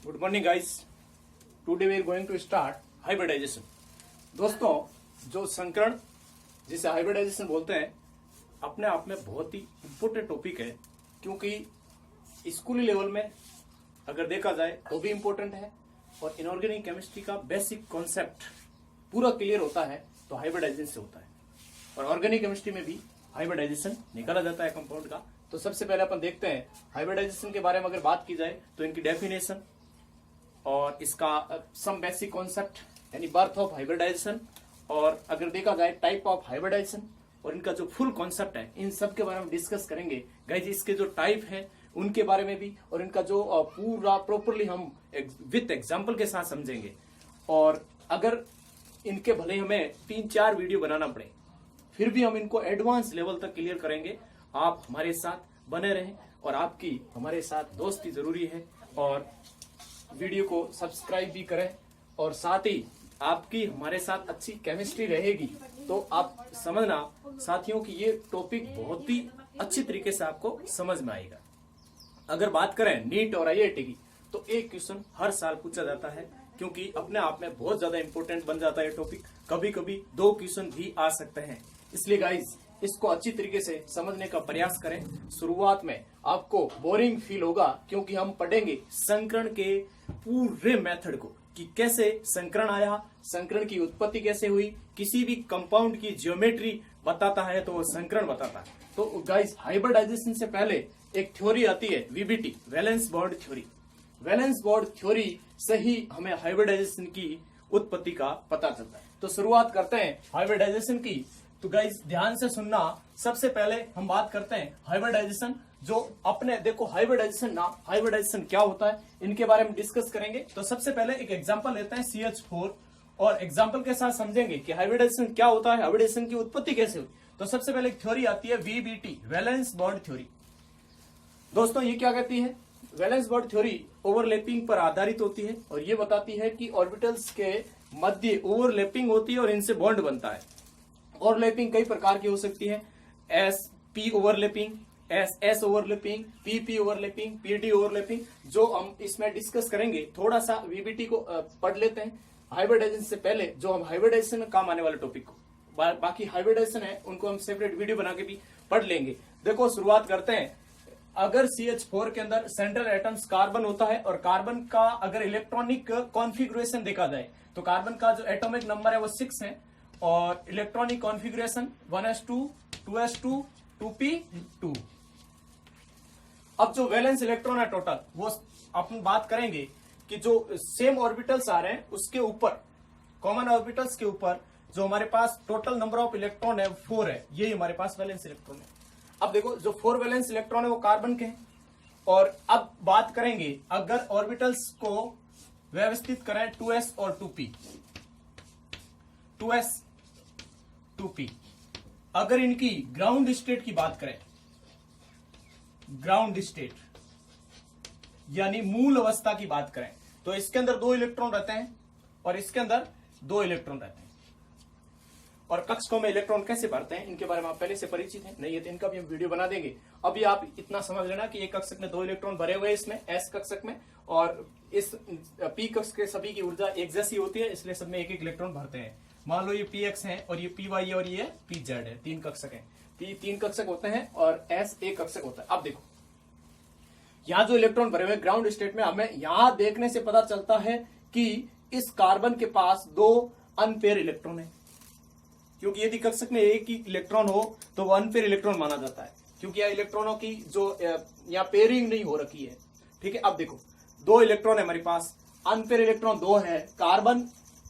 Good morning guys. Today we are going to start hybridization. दोस्तों, जो संकरण जिसे हाइब्रिडाइजेशन बोलते हैं अपने आप में बहुत ही इम्पोर्टेंट टॉपिक है, क्योंकि स्कूली लेवल में अगर देखा जाए तो भी इम्पोर्टेंट है और इनऑर्गेनिक केमिस्ट्री का बेसिक कॉन्सेप्ट पूरा क्लियर होता है तो हाइब्रिडाइजेशन से होता है। और ऑर्गेनिक केमिस्ट्री में भी हाइब्रिडाइजेशन निकाला जाता है कंपाउंड का। तो सबसे पहले अपन देखते हैं हाइब्रिडाइजेशन के बारे में। अगर बात की जाए तो इनकी डेफिनेशन और इसका सम बेसिक कॉन्सेप्ट यानी बर्थ ऑफ हाइब्रिडाइजेशन, और अगर देखा जाए टाइप ऑफ हाइब्रिडाइजेशन और इनका जो फुल कॉन्सेप्ट है, इन सब के बारे में डिस्कस करेंगे गाइस। इसके जो टाइप है उनके बारे में भी, और इनका जो पूरा प्रॉपरली हम विथ एग्जांपल के साथ समझेंगे। और अगर इनके भले हमें 3-4 वीडियो बनाना पड़े फिर भी हम इनको एडवांस लेवल तक क्लियर करेंगे। आप हमारे साथ बने रहें और आपकी हमारे साथ दोस्ती जरूरी है। और वीडियो को सब्सक्राइब भी करें, और साथ ही आपकी हमारे साथ अच्छी केमिस्ट्री रहेगी तो आप समझना साथियों कि ये टॉपिक बहुत ही अच्छी तरीके से आपको समझ में आएगा। अगर बात करें नीट और आईआईटी की तो एक क्वेश्चन हर साल पूछा जाता है, क्योंकि अपने आप में बहुत ज्यादा इंपॉर्टेंट बन जाता है टॉपिक। कभी कभी 2 क्वेश्चन भी आ सकते हैं, इसलिए गाइज इसको अच्छी तरीके से समझने का प्रयास करें। शुरुआत में आपको बोरिंग फील होगा, क्योंकि हम पढ़ेंगे संकरण के पूरे मेथड को कि कैसे संकरण आया, संकरण की उत्पत्ति कैसे हुई। किसी भी कंपाउंड की ज्योमेट्री बताता है तो वो संकरण बताता है। तो गाइज हाइब्रिडाइजेशन से पहले एक थ्योरी आती है VBT, valence bond theory. Valence bond theory से ही हमें हाइब्रिडाइजेशन की उत्पत्ति का पता चलता है। तो शुरुआत करते हैं हाइब्रिडाइजेशन की। तो गाइस ध्यान से सुनना। सबसे पहले हम बात करते हैं हाइब्रिडाइजेशन। जो अपने देखो हाइब्रिडाइजेशन क्या होता है इनके बारे में डिस्कस करेंगे। तो सबसे पहले एक एग्जांपल लेते हैं CH4, और एग्जांपल के साथ समझेंगे कि हाइब्रिडाइजेशन क्या होता है, हाइब्रिडाइजेशन की उत्पत्ति कैसे हुई। तो सबसे पहले एक थ्योरी आती है VBT, वैलेंस बॉन्ड थ्योरी। दोस्तों ये क्या कहती है? वैलेंस बॉन्ड थ्योरी ओवरलैपिंग पर आधारित होती है और ये बताती है कि ऑर्बिटल्स के मध्य ओवरलैपिंग होती है और इनसे बॉन्ड बनता है। ओवरलैपिंग कई प्रकार की हो सकती है, SP overlapping, SS overlapping, PP overlapping, PD overlapping, जो हम इसमें डिस्कस करेंगे। थोड़ा सा VBT को पढ़ लेते हैं हाइब्रिडाइजेशन से पहले, जो हम हाइब्रिडाइजेशन में काम आने वाले टॉपिक को। बाकी हाइब्रिडाइजेशन है उनको हम सेपरेट वीडियो बना के भी पढ़ लेंगे। देखो शुरुआत करते हैं। अगर CH4 के अंदर सेंट्रल एटम्स कार्बन होता है, और कार्बन का अगर इलेक्ट्रॉनिक कॉन्फ़िगरेशन देखा जाए तो कार्बन का जो एटॉमिक नंबर है वो 6 है, और electronic configuration 1s2, 2s2, 2p2। अब जो वैलेंस इलेक्ट्रॉन है टोटल, वो अपन बात करेंगे कि जो सेम ऑर्बिटल्स आ रहे हैं उसके ऊपर, कॉमन ऑर्बिटल्स के ऊपर जो हमारे पास टोटल नंबर ऑफ इलेक्ट्रॉन है 4 है, यही हमारे पास वैलेंस इलेक्ट्रॉन है। अब देखो जो 4 वैलेंस इलेक्ट्रॉन है वो कार्बन के हैं। और अब बात करेंगे अगर ऑर्बिटल्स को व्यवस्थित करें 2s और 2p, 2s 2p, अगर इनकी ग्राउंड स्टेट की बात करें, ग्राउंड स्टेट यानी मूल अवस्था की बात करें, तो इसके अंदर 2 इलेक्ट्रॉन रहते हैं और इसके अंदर 2 इलेक्ट्रॉन रहते हैं। और कक्षकों में इलेक्ट्रॉन कैसे भरते हैं इनके बारे में आप पहले से परिचित हैं, नहीं है तो इनका भी हम वीडियो बना देंगे। अभी आप इतना समझ लेना कि एक कक्षक में 2 इलेक्ट्रॉन भरे हुए हैं इसमें, S कक्षक में, और इस P कक्षक के सभी की ऊर्जा एक जैसी होती है, इसलिए सब में एक एक इलेक्ट्रॉन भरते हैं। मान लो ये PX है और ये PY है और ये PZ है, 3 कक्षक है। P 3 कक्षक होते हैं और S 1 कक्षक होता है। अब देखो यहाँ जो इलेक्ट्रॉन भरे हुए ग्राउंड स्टेट में, हमें यहाँ देखने से पता चलता है कि इस कार्बन के पास 2 अनपेयर इलेक्ट्रॉन है, क्योंकि यदि कक्षक में एक ही इलेक्ट्रॉन हो तो वो अनपेयर इलेक्ट्रॉन माना जाता है, क्योंकि यहाँ इलेक्ट्रॉनों की जो यहाँ पेयरिंग नहीं हो रखी है। ठीक है, अब देखो 2 इलेक्ट्रॉन है हमारे पास, अनपेयर इलेक्ट्रॉन 2 है। कार्बन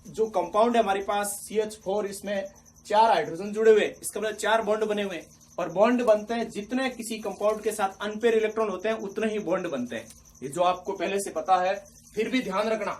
जो कंपाउंड है हमारे पास CH4, इसमें 4 हाइड्रोजन जुड़े हुए, इसका मतलब 4 बॉन्ड बने हुए हैं। और बॉन्ड बनते हैं जितने किसी कंपाउंड के साथ अनपेयर इलेक्ट्रॉन होते हैं उतने ही बॉन्ड बनते हैं। ये जो आपको पहले से पता है, फिर भी ध्यान रखना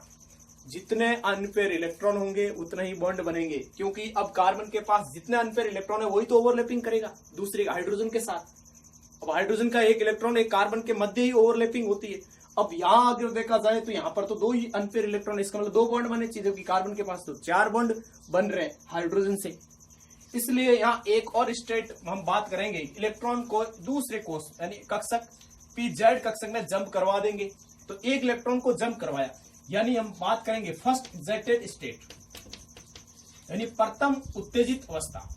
जितने अनपेयर इलेक्ट्रॉन होंगे उतने ही बॉन्ड बनेंगे, क्योंकि अब कार्बन के पास जितने अनपेयर इलेक्ट्रॉन है वही तो ओवरलैपिंग करेगा दूसरे हाइड्रोजन के साथ। अब हाइड्रोजन का एक इलेक्ट्रॉन एक कार्बन के मध्य ही ओवरलैपिंग होती है। अब यहाँ अगर देखा जाए तो यहाँ पर तो 2 ही अनपेयर इलेक्ट्रॉन, इसका मतलब 2 बॉन्ड बने चाहिए, जबकि कार्बन के पास तो 4 बॉन्ड बन रहे हैं हाइड्रोजन से। इसलिए यहाँ एक और स्टेट हम बात करेंगे, इलेक्ट्रॉन को दूसरे कोष यानी कक्षक pz कक्षक में जंप करवा देंगे, तो एक इलेक्ट्रॉन को जंप करवाया, यानी हम बात करेंगे फर्स्ट एक्साइटेड स्टेट, यानी प्रथम उत्तेजित अवस्था।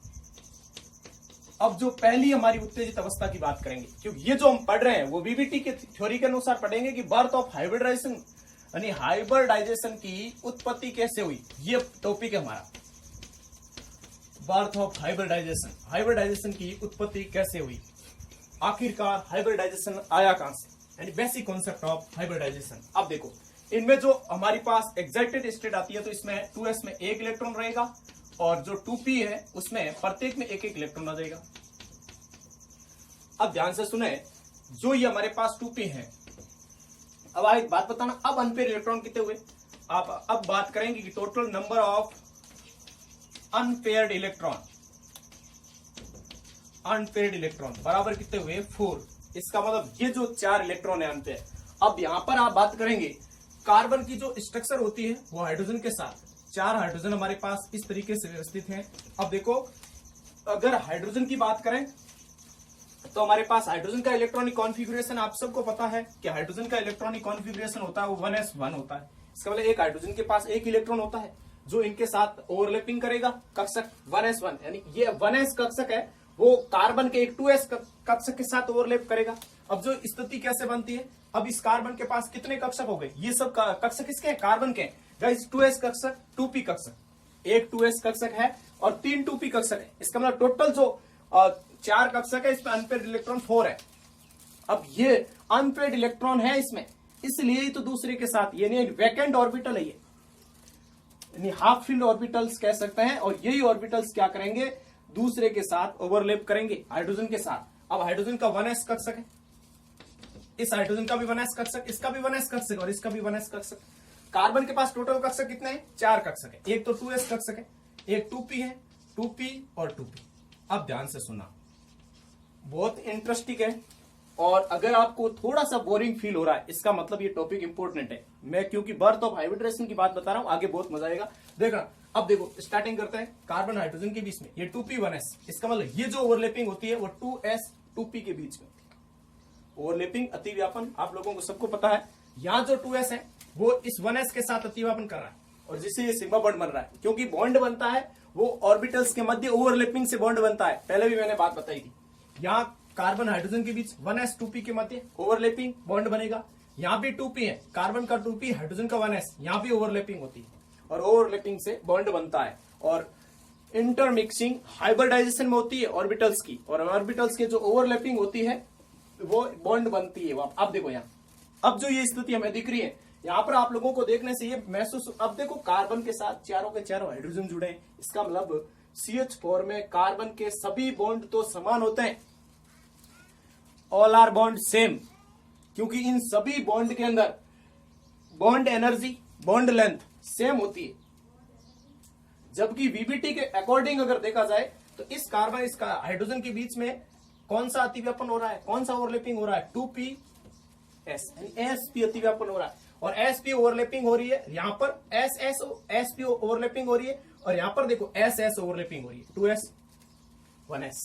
अब जो पहली हमारी उत्तेजित अवस्था की बात करेंगे, क्योंकि ये जो हम पढ़ रहे हैं वो वीबीटी के थ्योरी के अनुसार पढ़ेंगे कि बर्थ ऑफ हाइब्रिडाइजेशन, यानी हाइब्रिडाइजेशन की उत्पत्ति कैसे हुई, ये टॉपिक है हमारा। बर्थ ऑफ हाइब्रिडाइजेशन, हाइब्रिडाइजेशन की उत्पत्ति कैसे हुई, आखिरकार हाइब्रिडाइजेशन आया कहां से, यानी बेसिक कॉन्सेप्ट ऑफ हाइब्रिडाइजेशन। अब देखो इनमें जो हमारी पास एक्साइटेड स्टेट आती है तो इसमें 2s में एक इलेक्ट्रॉन रहेगा, और जो 2p है उसमें प्रत्येक में एक एक इलेक्ट्रॉन आ जाएगा। अब ध्यान से सुने, जो ये हमारे पास 2p है, अब एक बात बताना, अब अनपेयर इलेक्ट्रॉन कितने हुए, आप अब बात करेंगे कि total number of unpaired electron, unpaired electron बराबर कितने हुए 4। इसका मतलब ये जो 4 इलेक्ट्रॉन है अनपेयर। अब यहां पर आप बात करेंगे कार्बन की जो स्ट्रक्चर होती है वो हाइड्रोजन के साथ, 4 हाइड्रोजन हमारे पास इस तरीके से व्यवस्थित हैं। अब देखो अगर हाइड्रोजन की बात करें तो हमारे पास हाइड्रोजन का इलेक्ट्रॉनिक कॉन्फ़िगरेशन आप सबको पता है कि हाइड्रोजन का इलेक्ट्रॉनिक कॉन्फ़िगरेशन होता है वो 1s1 होता है। इसका मतलब एक हाइड्रोजन के पास एक इलेक्ट्रॉन होता है जो इनके साथ ओवरलैपिंग करेगा कक्षक 1s1, यानी ये 1s कक्षक है वो कार्बन के एक 2s कक्षक के साथ ओवरलैप करेगा। अब जो स्थिति कैसे बनती है, अब इस कार्बन के पास कितने कक्षक हो गए, ये सब कक्षक किसके हैं, कार्बन के हैं। गाइस 2s कक्षक 2p कक्षक, एक 2s कक्षक है और 3 2p कक्षक है। इसका मतलब टोटल जो 4 कक्षक है इसमें अनपेयर्ड इलेक्ट्रॉन 4 है। अब ये अनपेयर्ड इलेक्ट्रॉन है इसमें, इसलिए तो दूसरे के साथ, यानी एक वैकेंट ऑर्बिटल है ये, यानी हाफ फील्ड ऑर्बिटल्स कह सकते हैं। और यही ऑर्बिटल्स क्या करेंगे, दूसरे के साथ ओवरलैप करेंगे हाइड्रोजन के साथ। अब हाइड्रोजन का 1s कक्षक है, इस हाइड्रोजन का भी 1s कक्षक, इसका भी 1s कक्षक और इसका भी 1s कक्षक। कार्बन के पास टोटल कक्षक कितने हैं, 4 कक्षक है, एक तो 2s कक्षक है, एक 2p है, 2p और 2p। अब ध्यान से सुना, बहुत इंटरेस्टिंग है, और अगर आपको थोड़ा सा बोरिंग फील हो रहा है इसका मतलब ये टॉपिक इंपॉर्टेंट है। मैं क्योंकि बर्थ ऑफ हाइब्रिडाइजेशन की बात बता रहा हूं, आगे बहुत मजा आएगा देखना। अब देखो स्टार्टिंग करते हैं कार्बन हाइड्रोजन के बीच में, ये 2p 1s, इसका मतलब ये जो ओवरलैपिंग होती है वो 2s 2p के बीच में ओवरलैपिंग, अतिव्यापन आप लोगों को सबको पता है। यहां जो 2s है वो इस 1s के साथ अतिव्यापन कर रहा है, और जिससे ये सिग्मा बॉन्ड बन रहा है, क्योंकि बॉन्ड बनता है वो ऑर्बिटल्स के मध्य ओवरलैपिंग से बॉन्ड बनता है। पहले भी मैंने बात बताई थी, यहाँ कार्बन हाइड्रोजन के बीच 1s 2p के मध्य ओवरलैपिंग बॉन्ड बनेगा। यहाँ भी 2p है, कार्बन का 2p, हाइड्रोजन का 1s, यहाँ भी ओवरलैपिंग होती है और ओवरलैपिंग से बॉन्ड बनता है। और इंटरमिक्सिंग हाइब्रिडाइजेशन में होती है ऑर्बिटल्स की, और ऑर्बिटल्स के जो ओवरलैपिंग होती है वो बॉन्ड बनती है। अब देखो यहाँ, अब जो ये स्थिति हमें दिख रही है यहाँ पर आप लोगों को देखने से ये महसूस, अब देखो कार्बन के साथ चारों के चारों हाइड्रोजन जुड़े हैं, इसका मतलब CH4 में कार्बन के सभी बॉन्ड तो समान होते हैं, ऑल आर बॉन्ड सेम, क्योंकि इन सभी बॉन्ड के अंदर bond energy, bond length same होती है। जबकि वीबीटी के अकॉर्डिंग अगर देखा जाए तो इस कार्बन, इस हाइड्रोजन के बीच में कौन सा अतिव्यापन हो रहा है, कौन सा ओवरलैपिंग हो रहा है, 2ps sp अतिव्यापन हो रहा है, और sp ओवरलैपिंग हो रही है। यहां पर sp ओवरलैपिंग हो रही है, और यहां पर देखो ss ओवरलैपिंग हो रही है, 2s 1s,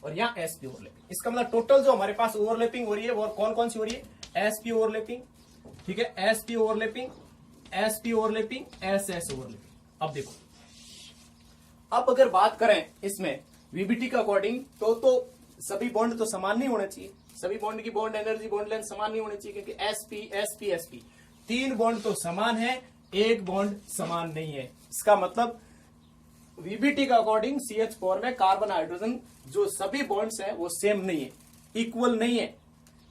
और यहाँ sp ओवरलैपिंग। इसका मतलब टोटल जो हमारे पास ओवरलैपिंग हो रही है वो कौन कौन सी हो रही है, sp ओवरलैपिंग, ठीक है, sp overlapping, sp overlapping, ss overlapping. अब देखो, अब अगर बात करें इसमें वीबीटी का अकॉर्डिंग तो सभी बॉन्ड तो समान नहीं होने चाहिए, सभी बॉन्ड की बॉन्ड एनर्जी, बॉन्ड लेंथ समान नहीं होनी चाहिए, क्योंकि sp sp sp 3 बॉन्ड तो समान है, एक बॉन्ड समान नहीं है। इसका मतलब वीबीटी का अकॉर्डिंग CH4 में कार्बन हाइड्रोजन जो सभी बॉन्ड्स हैं वो सेम नहीं है, इक्वल नहीं है,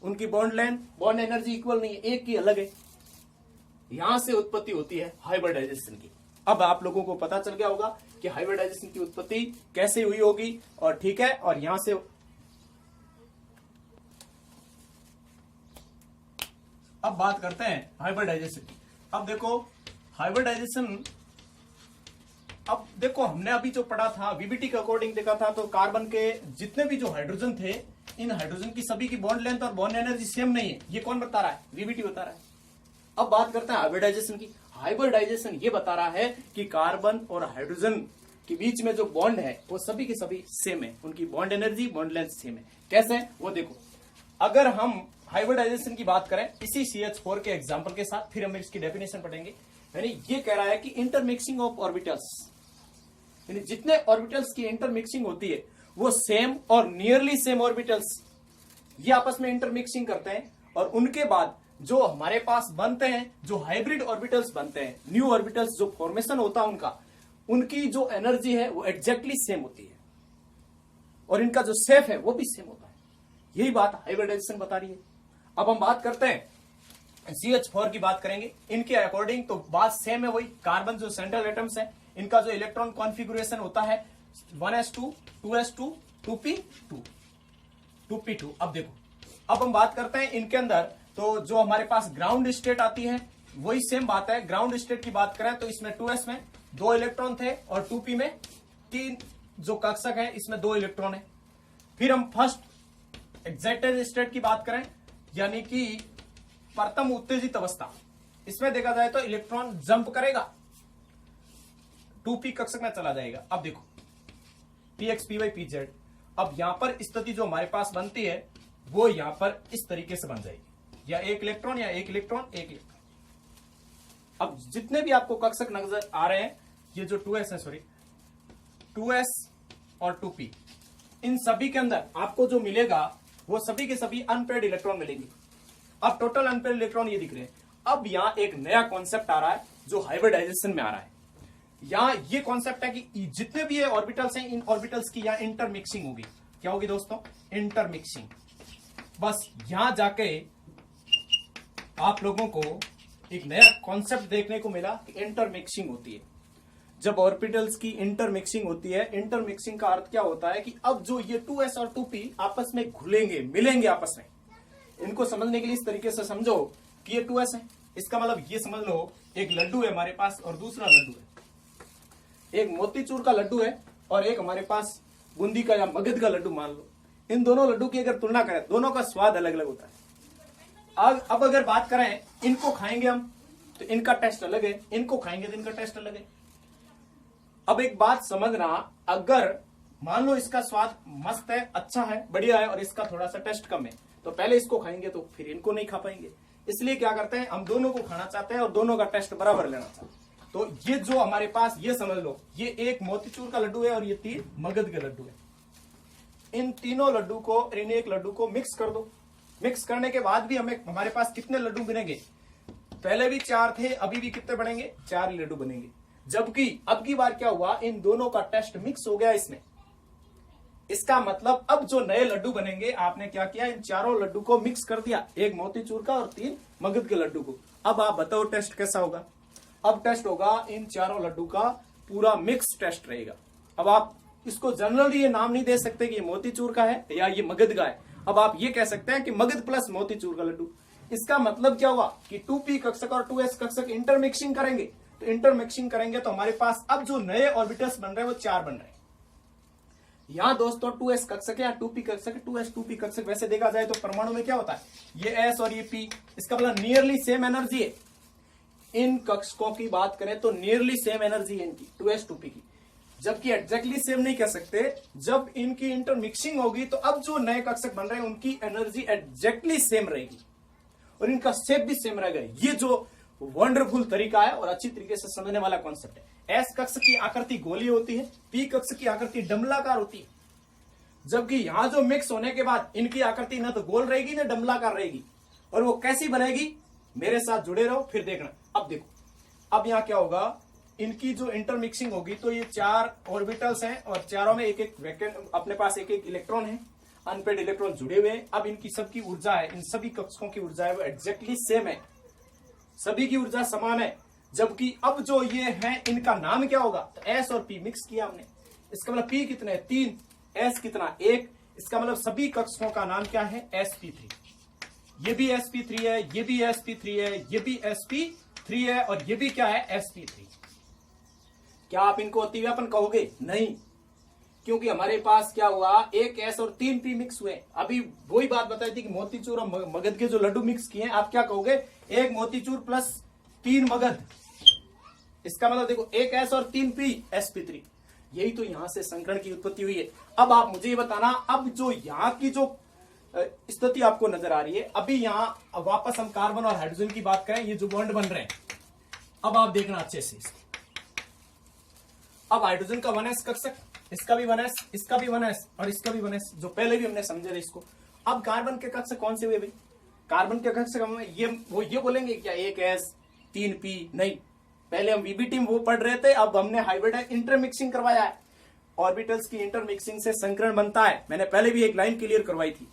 उनकी bond length, bond energy equal नहीं है, एक की अलग है। यहां से उत्पत्ति होती है हाइब्रिडाइजेशन की। अब आप लोगों को पता चल गया होगा कि हाइब्रिडाइजेशन की उत्पत्ति कैसे हुई होगी, और ठीक है, और यहां से अब बात करते हैं हाइब्रिडाइजेशन की। अब देखो हाइब्रिडाइजेशन, अब देखो हमने अभी जो पढ़ा था वीबीटी के अकॉर्डिंग देखा था, तो कार्बन के जितने भी जो हाइड्रोजन थे, इन हाइड्रोजन की सभी की बॉन्ड लेंथ और बॉन्ड एनर्जी सेम नहीं है। ये कौन बता रहा है, वीबीटी बता रहा है। अब बात करते हैं हाइब्रिडाइजेशन की। हाइब्रिडाइजेशन ये बता रहा है कि कार्बन और हाइड्रोजन के बीच में जो बॉन्ड है वो सभी के सभी सेम है, उनकी bond energy, bond length same है। कैसे, वो देखो, अगर हम हाइब्रिडाइजेशन की बात करें इसी CH4 के एग्जांपल के साथ, फिर हम इसकी डेफिनेशन पढ़ेंगे। यानी ये कह रहा है कि इंटरमिक्सिंग ऑफ ऑर्बिटल्स, यानी जितने ऑर्बिटल्स की इंटरमिक्सिंग होती है वो सेम और नियरली सेम ऑर्बिटल्स ये आपस में इंटरमिक्सिंग करते हैं, और उनके बाद जो हमारे पास बनते हैं, जो हाइब्रिड ऑर्बिटल्स बनते हैं, न्यू ऑर्बिटल्स जो फॉर्मेशन होता है उनका, उनकी जो एनर्जी है वो एग्जैक्टली सेम होती है, और इनका जो शेप है वो भी सेम होता है। यही बात हाइब्रिडाइजेशन बता रही है। अब हम बात करते हैं CH4 की बात करेंगे। इनके अकॉर्डिंग तो बात सेम है, वही कार्बन जो सेंट्रल एटम्स है इनका जो इलेक्ट्रॉन कॉन्फ़िगरेशन होता है 1s2 2s2 2p2 2p2। अब देखो, अब हम बात करते हैं इनके अंदर, तो जो हमारे पास ग्राउंड स्टेट आती है वही सेम बात है। ग्राउंड स्टेट की बात करें तो इसमें 2s में 2 इलेक्ट्रॉन थे और 2p में 3 जो कक्षक है इसमें 2 इलेक्ट्रॉन है। फिर हम फर्स्ट एक्साइटेड स्टेट की बात करें, यानी कि प्रथम उत्तेजित अवस्था, इसमें देखा जाए तो इलेक्ट्रॉन जंप करेगा, 2p कक्षक में चला जाएगा। अब देखो px py pz, अब यहां पर स्थिति जो हमारे पास बनती है वो यहां पर इस तरीके से बन जाएगी, या एक इलेक्ट्रॉन या एक इलेक्ट्रॉन एक इलेक्ट्रॉन। अब जितने भी आपको कक्षक नजर आ रहे हैं, ये जो 2s है, सॉरी 2s और 2p, इन सभी के अंदर आपको जो मिलेगा वो सभी के सभी अनपेयर्ड इलेक्ट्रॉन मिलेंगे। अब टोटल अनपेयर्ड इलेक्ट्रॉन ये दिख रहे हैं। अब यहां एक नया कॉन्सेप्ट आ रहा है जो हाइब्रिडाइजेशन में आ रहा है। यहां ये कॉन्सेप्ट है कि जितने भी ये ऑर्बिटल्स हैं, इन ऑर्बिटल्स की यहां इंटरमिक्सिंग होगी। क्या होगी दोस्तों? इंटरमिक्सिंग। बस यहां जाके आप लोगों को एक नया कॉन्सेप्ट देखने को मिला कि इंटरमिक्सिंग होती है। जब ऑर्बिटल्स की इंटरमिक्सिंग होती है, इंटरमिक्सिंग का अर्थ क्या होता है कि अब जो ये 2s और 2p आपस में घुलेंगे, मिलेंगे आपस में। इनको समझने के लिए इस तरीके से समझो कि ये 2s है, इसका मतलब ये समझ लो एक लड्डू है हमारे पास और दूसरा लड्डू है। एक मोतीचूर का लड्डू है और एक हमारे पास बूंदी का या मगध का लड्डू मान लो। इन दोनों लड्डू की अगर तुलना करें, दोनों का स्वाद अलग अलग होता है। अब अगर बात करें, इनको खाएंगे हम तो इनका टेस्ट अलग है, इनको खाएंगे तो इनका टेस्ट अलग है। अब एक बात समझना, अगर मान लो इसका स्वाद मस्त है, अच्छा है, बढ़िया है, और इसका थोड़ा सा टेस्ट कम है, तो पहले इसको खाएंगे तो फिर इनको नहीं खा पाएंगे। इसलिए क्या करते हैं, हम दोनों को खाना चाहते हैं और दोनों का टेस्ट बराबर लेना चाहते हैं। तो ये जो हमारे पास, ये समझ लो ये एक मोतीचूर का लड्डू है और ये 3 मगध के लड्डू है। इन तीनों लड्डू को, इन एक लड्डू को मिक्स कर दो। मिक्स करने के बाद भी हमारे पास कितने लड्डू बनेंगे? पहले भी 4 थे, अभी भी कितने बनेंगे? 4 लड्डू बनेंगे। जबकि अब की बार क्या हुआ, इन दोनों का टेस्ट मिक्स हो गया इसमें। इसका मतलब अब जो नए लड्डू बनेंगे, आपने क्या किया, इन चारों लड्डू को मिक्स कर दिया, एक मोतीचूर का और 3 मगध के लड्डू को। अब आप बताओ टेस्ट कैसा होगा? अब टेस्ट होगा इन चारों लड्डू का पूरा मिक्स टेस्ट रहेगा। अब आप इसको जनरली ये नाम नहीं दे सकते कि ये मोतीचूर का है या ये मगध का है। अब आप ये कह सकते हैं कि मगध प्लस मोतीचूर का लड्डू। इसका मतलब क्या हुआ कि 2p कक्षक और 2s कक्षक इंटरमिक्सिंग करेंगे। तो इंटरमिक्सिंग करेंगे तो हमारे पास अब जो नए ऑर्बिटल्स बन रहे हैं वो 4 बन रहे हैं। यहां दोस्तों 2s कक्षक या 2p कक्षक, 2s 2p कक्षक, वैसे देखा जाए तो परमाणु में क्या होता है, ये s और ये p, इसका मतलब नियरली सेम एनर्जी है। इन कक्षकों की बात करें तो नियरली सेम एनर्जी है इनकी 2s 2p की, जबकि एग्जैक्टली सेम नहीं कह सकते। जब इनकी इंटरमिक्सिंग होगी तो अब जो नए कक्षक बन रहे हैं उनकी एनर्जी एग्जैक्टली सेम रहेगी और इनका शेप भी सेम रहेगा। ये जो वंडरफुल तरीका है और अच्छी तरीके से समझने वाला कॉन्सेप्ट है। एस कक्ष की आकृति गोली होती है, पी कक्ष की आकृति डमलाकार होती है, जबकि यहां जो मिक्स होने के बाद इनकी आकृति ना तो गोल रहेगी ना डमलाकार रहेगी। और वो कैसी बनेगी, मेरे साथ जुड़े रहो फिर देखना। अब देखो, अब यहां क्या होगा, इनकी जो इंटरमिक्सिंग होगी तो ये 4 ऑर्बिटल्स हैं और चारों में एक एक वैकेंट, अपने पास एक एक इलेक्ट्रॉन है, अनपेड इलेक्ट्रॉन जुड़े हुए हैं। अब इनकी सबकी ऊर्जा है, इन सभी कक्षकों की ऊर्जा है वो एग्जैक्टली सेम है, सभी की ऊर्जा समान है। जबकि अब जो ये है इनका नाम क्या होगा, तो एस और पी मिक्स किया हमने। इसका मतलब पी कितने, 3, एस कितना, 1। इसका मतलब सभी कक्षकों का नाम क्या है, sp3। ये भी sp3 है, ये भी sp3 है, ये भी sp3 है और ये भी क्या है, sp3। क्या आप इनको अतिव्यापन कहोगे? नहीं, क्योंकि हमारे पास क्या हुआ, एक s और 3 p मिक्स हुए। अभी वही बात बताई थी कि मोतीचूर और मगध के जो लड्डू मिक्स किए हैं, आप क्या कहोगे, एक मोतीचूर प्लस 3 मगध। इसका मतलब देखो, एक s और 3 p sp3। यही तो यहां से संकरण की उत्पत्ति हुई है। अब आप मुझे ये बताना, अब जो यहाँ की जो स्थिति आपको नजर आ रही है। अभी यहां वापस हम कार्बन और हाइड्रोजन की बात करें, ये जो बॉन्ड बन रहे हैं, अब आप देखना अच्छे से। अब हाइड्रोजन का 1s कक्षक, इसका भी 1s, इसका भी 1s और इसका भी 1s, जो पहले भी हमने समझे थे इसको। अब कार्बन के कक्षक कौन से हुए भाई? कार्बन के कक्षक हम ये बोलेंगे क्या 1s 3p? नहीं, पहले हम वीबीटी में वो पढ़ रहे थे, अब हमने हाइब्रिड इंटरमिक्सिंग करवाया है। ऑर्बिटल्स की इंटरमिक्सिंग से संकरण बनता है, मैंने पहले भी एक लाइन क्लियर करवाई थी।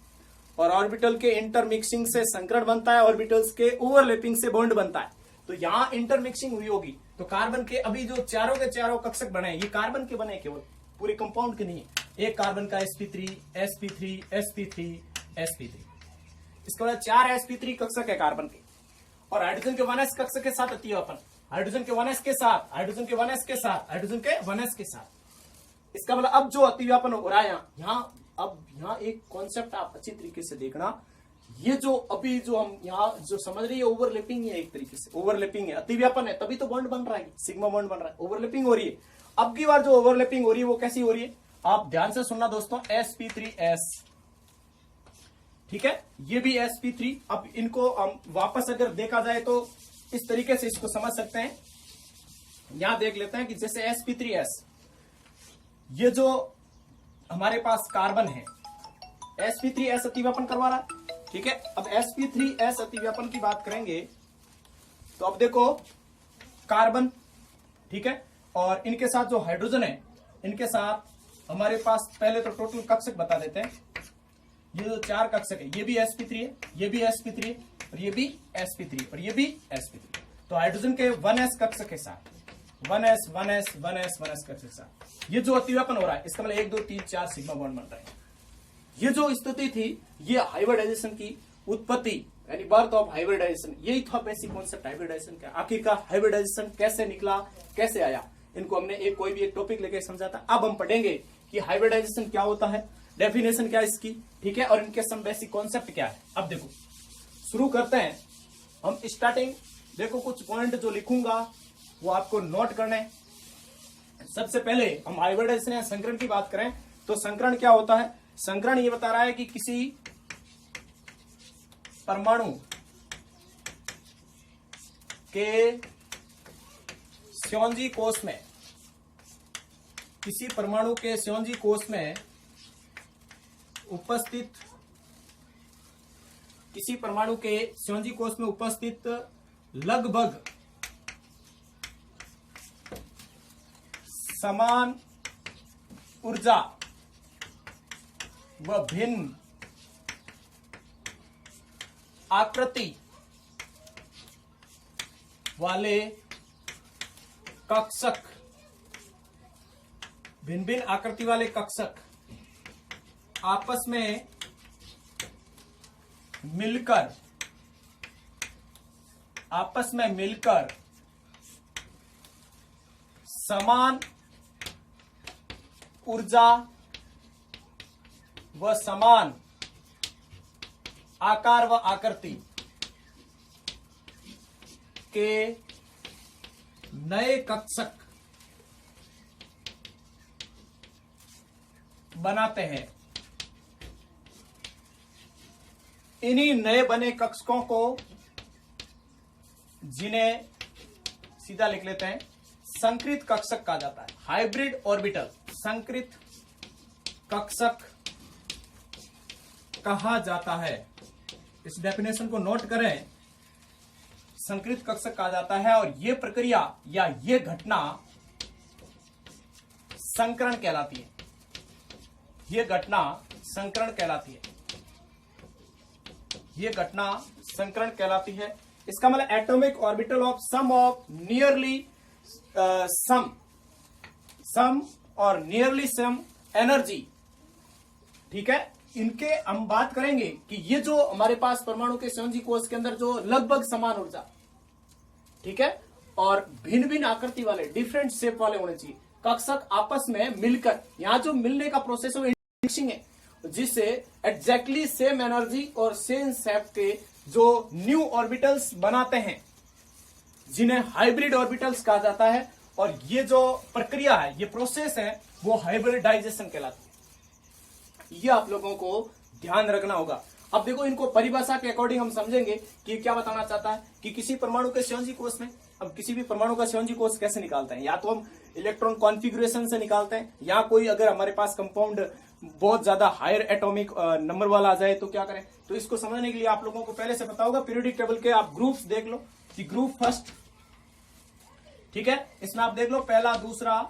और ऑर्बिटल के इंटरमिक्सिंग से संकरण बनता है, ऑर्बिटल्स के ओवरलैपिंग से बॉन्ड बनता है। तो यहां इंटरमिक्सिंग हुई होगी, तो कार्बन के अभी जो चारों के चारों कक्षक बने, ये कार्बन के बने, केवल पूरे कंपाउंड के नहीं है। एक कार्बन का sp3 sp3 sp3 sp3, इसके बाद 4 sp3 कक्षक है कार्बन के। और हाइड्रोजन के 1s कक्षक के साथ अतिव्यापन, हाइड्रोजन के 1s के साथ, हाइड्रोजन के 1s के साथ, हाइड्रोजन के 1s के साथ। इसका मतलब अब जो अतिव्यापन हो रहा है यहाँ एक कॉन्सेप्ट आप अच्छी तरीके से देखना। ये जो अभी जो हम यहाँ जो समझ रही है ओवरलैपिंग है, एक तरीके से ओवरलैपिंग है, अतिव्यापन है, तभी तो बॉन्ड बन रहा है, सिग्मा बॉन्ड बन रहा है, ओवरलैपिंग हो रही है। अब की बार जो ओवरलैपिंग हो रही है वो कैसी हो रही है, आप ध्यान से सुनना दोस्तों। sp3s, ठीक है, ये भी sp3। अब इनको हम वापस अगर देखा जाए तो इस तरीके से इसको समझ सकते हैं। यहां देख लेते हैं कि जैसे sp3s, ये जो हमारे पास कार्बन है, sp3s अतिव्यापन करवा रहा है, ठीक है। अब sp3s अतिव्यापन की बात करेंगे तो अब देखो कार्बन, ठीक है, और इनके साथ जो हाइड्रोजन है, इनके साथ हमारे पास पहले तो टोटल कक्षक बता देते हैं। ये जो 4 कक्षक है, ये भी sp3 है, ये भी sp3 है, और ये भी sp3 और ये भी sp3। तो हाइड्रोजन के 1s कक्षक के साथ 1s 1s 1s 1s कक्षक के साथ ये जो अतिव्यापन हो रहा है, इसका मतलब 1 2 3 4 सिग्मा बॉन्ड बन रहा है। ये जो स्थिति थी, ये हाइब्रिडाइजेशन की उत्पत्ति, यानी बर्थ ऑफ हाइब्रिडाइजेशन, यही था बेसिक कॉन्सेप्ट हाइब्रिडाइजेशन का। आखिरकार हाइब्रिडाइजेशन कैसे निकला, कैसे आया, इनको हमने कोई भी एक टॉपिक लेकर समझा था। अब हम पढ़ेंगे कि हाइब्रिडाइजेशन क्या होता है, डेफिनेशन क्या है इसकी, ठीक है, और इनके सम बेसिक कॉन्सेप्ट क्या है। अब देखो शुरू करते हैं हम स्टार्टिंग। देखो कुछ पॉइंट जो लिखूंगा वो आपको नोट करना है। सबसे पहले हम हाइब्रिडाइजेशन या संकरण की बात करें तो संकरण क्या होता है। संकरण ये बता रहा है कि किसी परमाणु के संयोजी कोष में, किसी परमाणु के संयोजी कोष में उपस्थित, किसी परमाणु के संयोजी कोष में उपस्थित लगभग समान ऊर्जा व भिन्न आकृति वाले कक्षक, भिन्न भिन्न आकृति वाले कक्षक आपस में मिलकर समान ऊर्जा व समान आकार व आकृति के नए कक्षक बनाते हैं। इन्हीं नए बने कक्षकों को, जिन्हें सीधा लिख लेते हैं, संकृत कक्षक कहा जाता है। हाइब्रिड ऑर्बिटल संकृत कक्षक कहा जाता है। इस डेफिनेशन को नोट करें, संकृत कक्षक कहा जाता है। और यह प्रक्रिया या यह घटना संकरण कहलाती है। यह घटना संकरण कहलाती है। यह घटना संकरण कहलाती है। इसका मतलब एटॉमिक ऑर्बिटल ऑफ नियरली सम और नियरली सम एनर्जी, ठीक है। इनके हम बात करेंगे कि ये जो हमारे पास परमाणु के संयोजी कोष के अंदर जो लगभग समान ऊर्जा, ठीक है, और भिन्न भिन्न आकृति वाले, डिफरेंट शेप वाले होने चाहिए कक्षक आपस में मिलकर, यहां जो मिलने का प्रोसेस है मिक्सिंग है, जिससे एग्जैक्टली सेम एनर्जी और सेम शेप के जो न्यू ऑर्बिटल्स बनाते हैं, जिन्हें हाइब्रिड ऑर्बिटल्स कहा जाता है। और ये जो प्रक्रिया है, ये प्रोसेस है, वो हाइब्रिडाइजेशन कहलाती है। ये आप लोगों को ध्यान रखना होगा। अब देखो इनको परिभाषा के अकॉर्डिंग हम समझेंगे कि क्या बताना चाहता है कि किसी परमाणु के संयोजी कोष में, अब किसी भी परमाणु का संयोजी कोष कैसे निकालते हैं, या तो हम इलेक्ट्रॉन कॉन्फ़िगरेशन से निकालते हैं, या कोई अगर हमारे पास कंपाउंड बहुत ज्यादा हायर एटॉमिक नंबर वाला आ जाए तो क्या करें। तो इसको समझने के लिए आप लोगों को पहले से पता होगा, पीरियोडिक टेबल के आप ग्रुप्स देख लो कि ग्रुप फर्स्ट, ठीक है, इसमें आप देख लो पहला, दूसरा,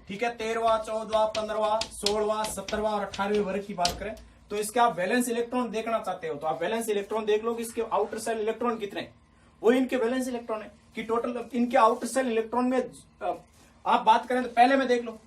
ठीक है, 13वां, 14वां, 15वां, 16वां, 17वां और 18वें वर्ग की बात करें तो इसके आप वैलेंस इलेक्ट्रॉन देखना चाहते हो तो आप वैलेंस इलेक्ट्रॉन देख लो कि इसके आउटर सेल इलेक्ट्रॉन कितने हैं, वो इनके वैलेंस इलेक्ट्रॉन है कि टोटल इनके आउटर सेल इलेक्ट्रॉन में आप बात करें तो पहले में देख लो,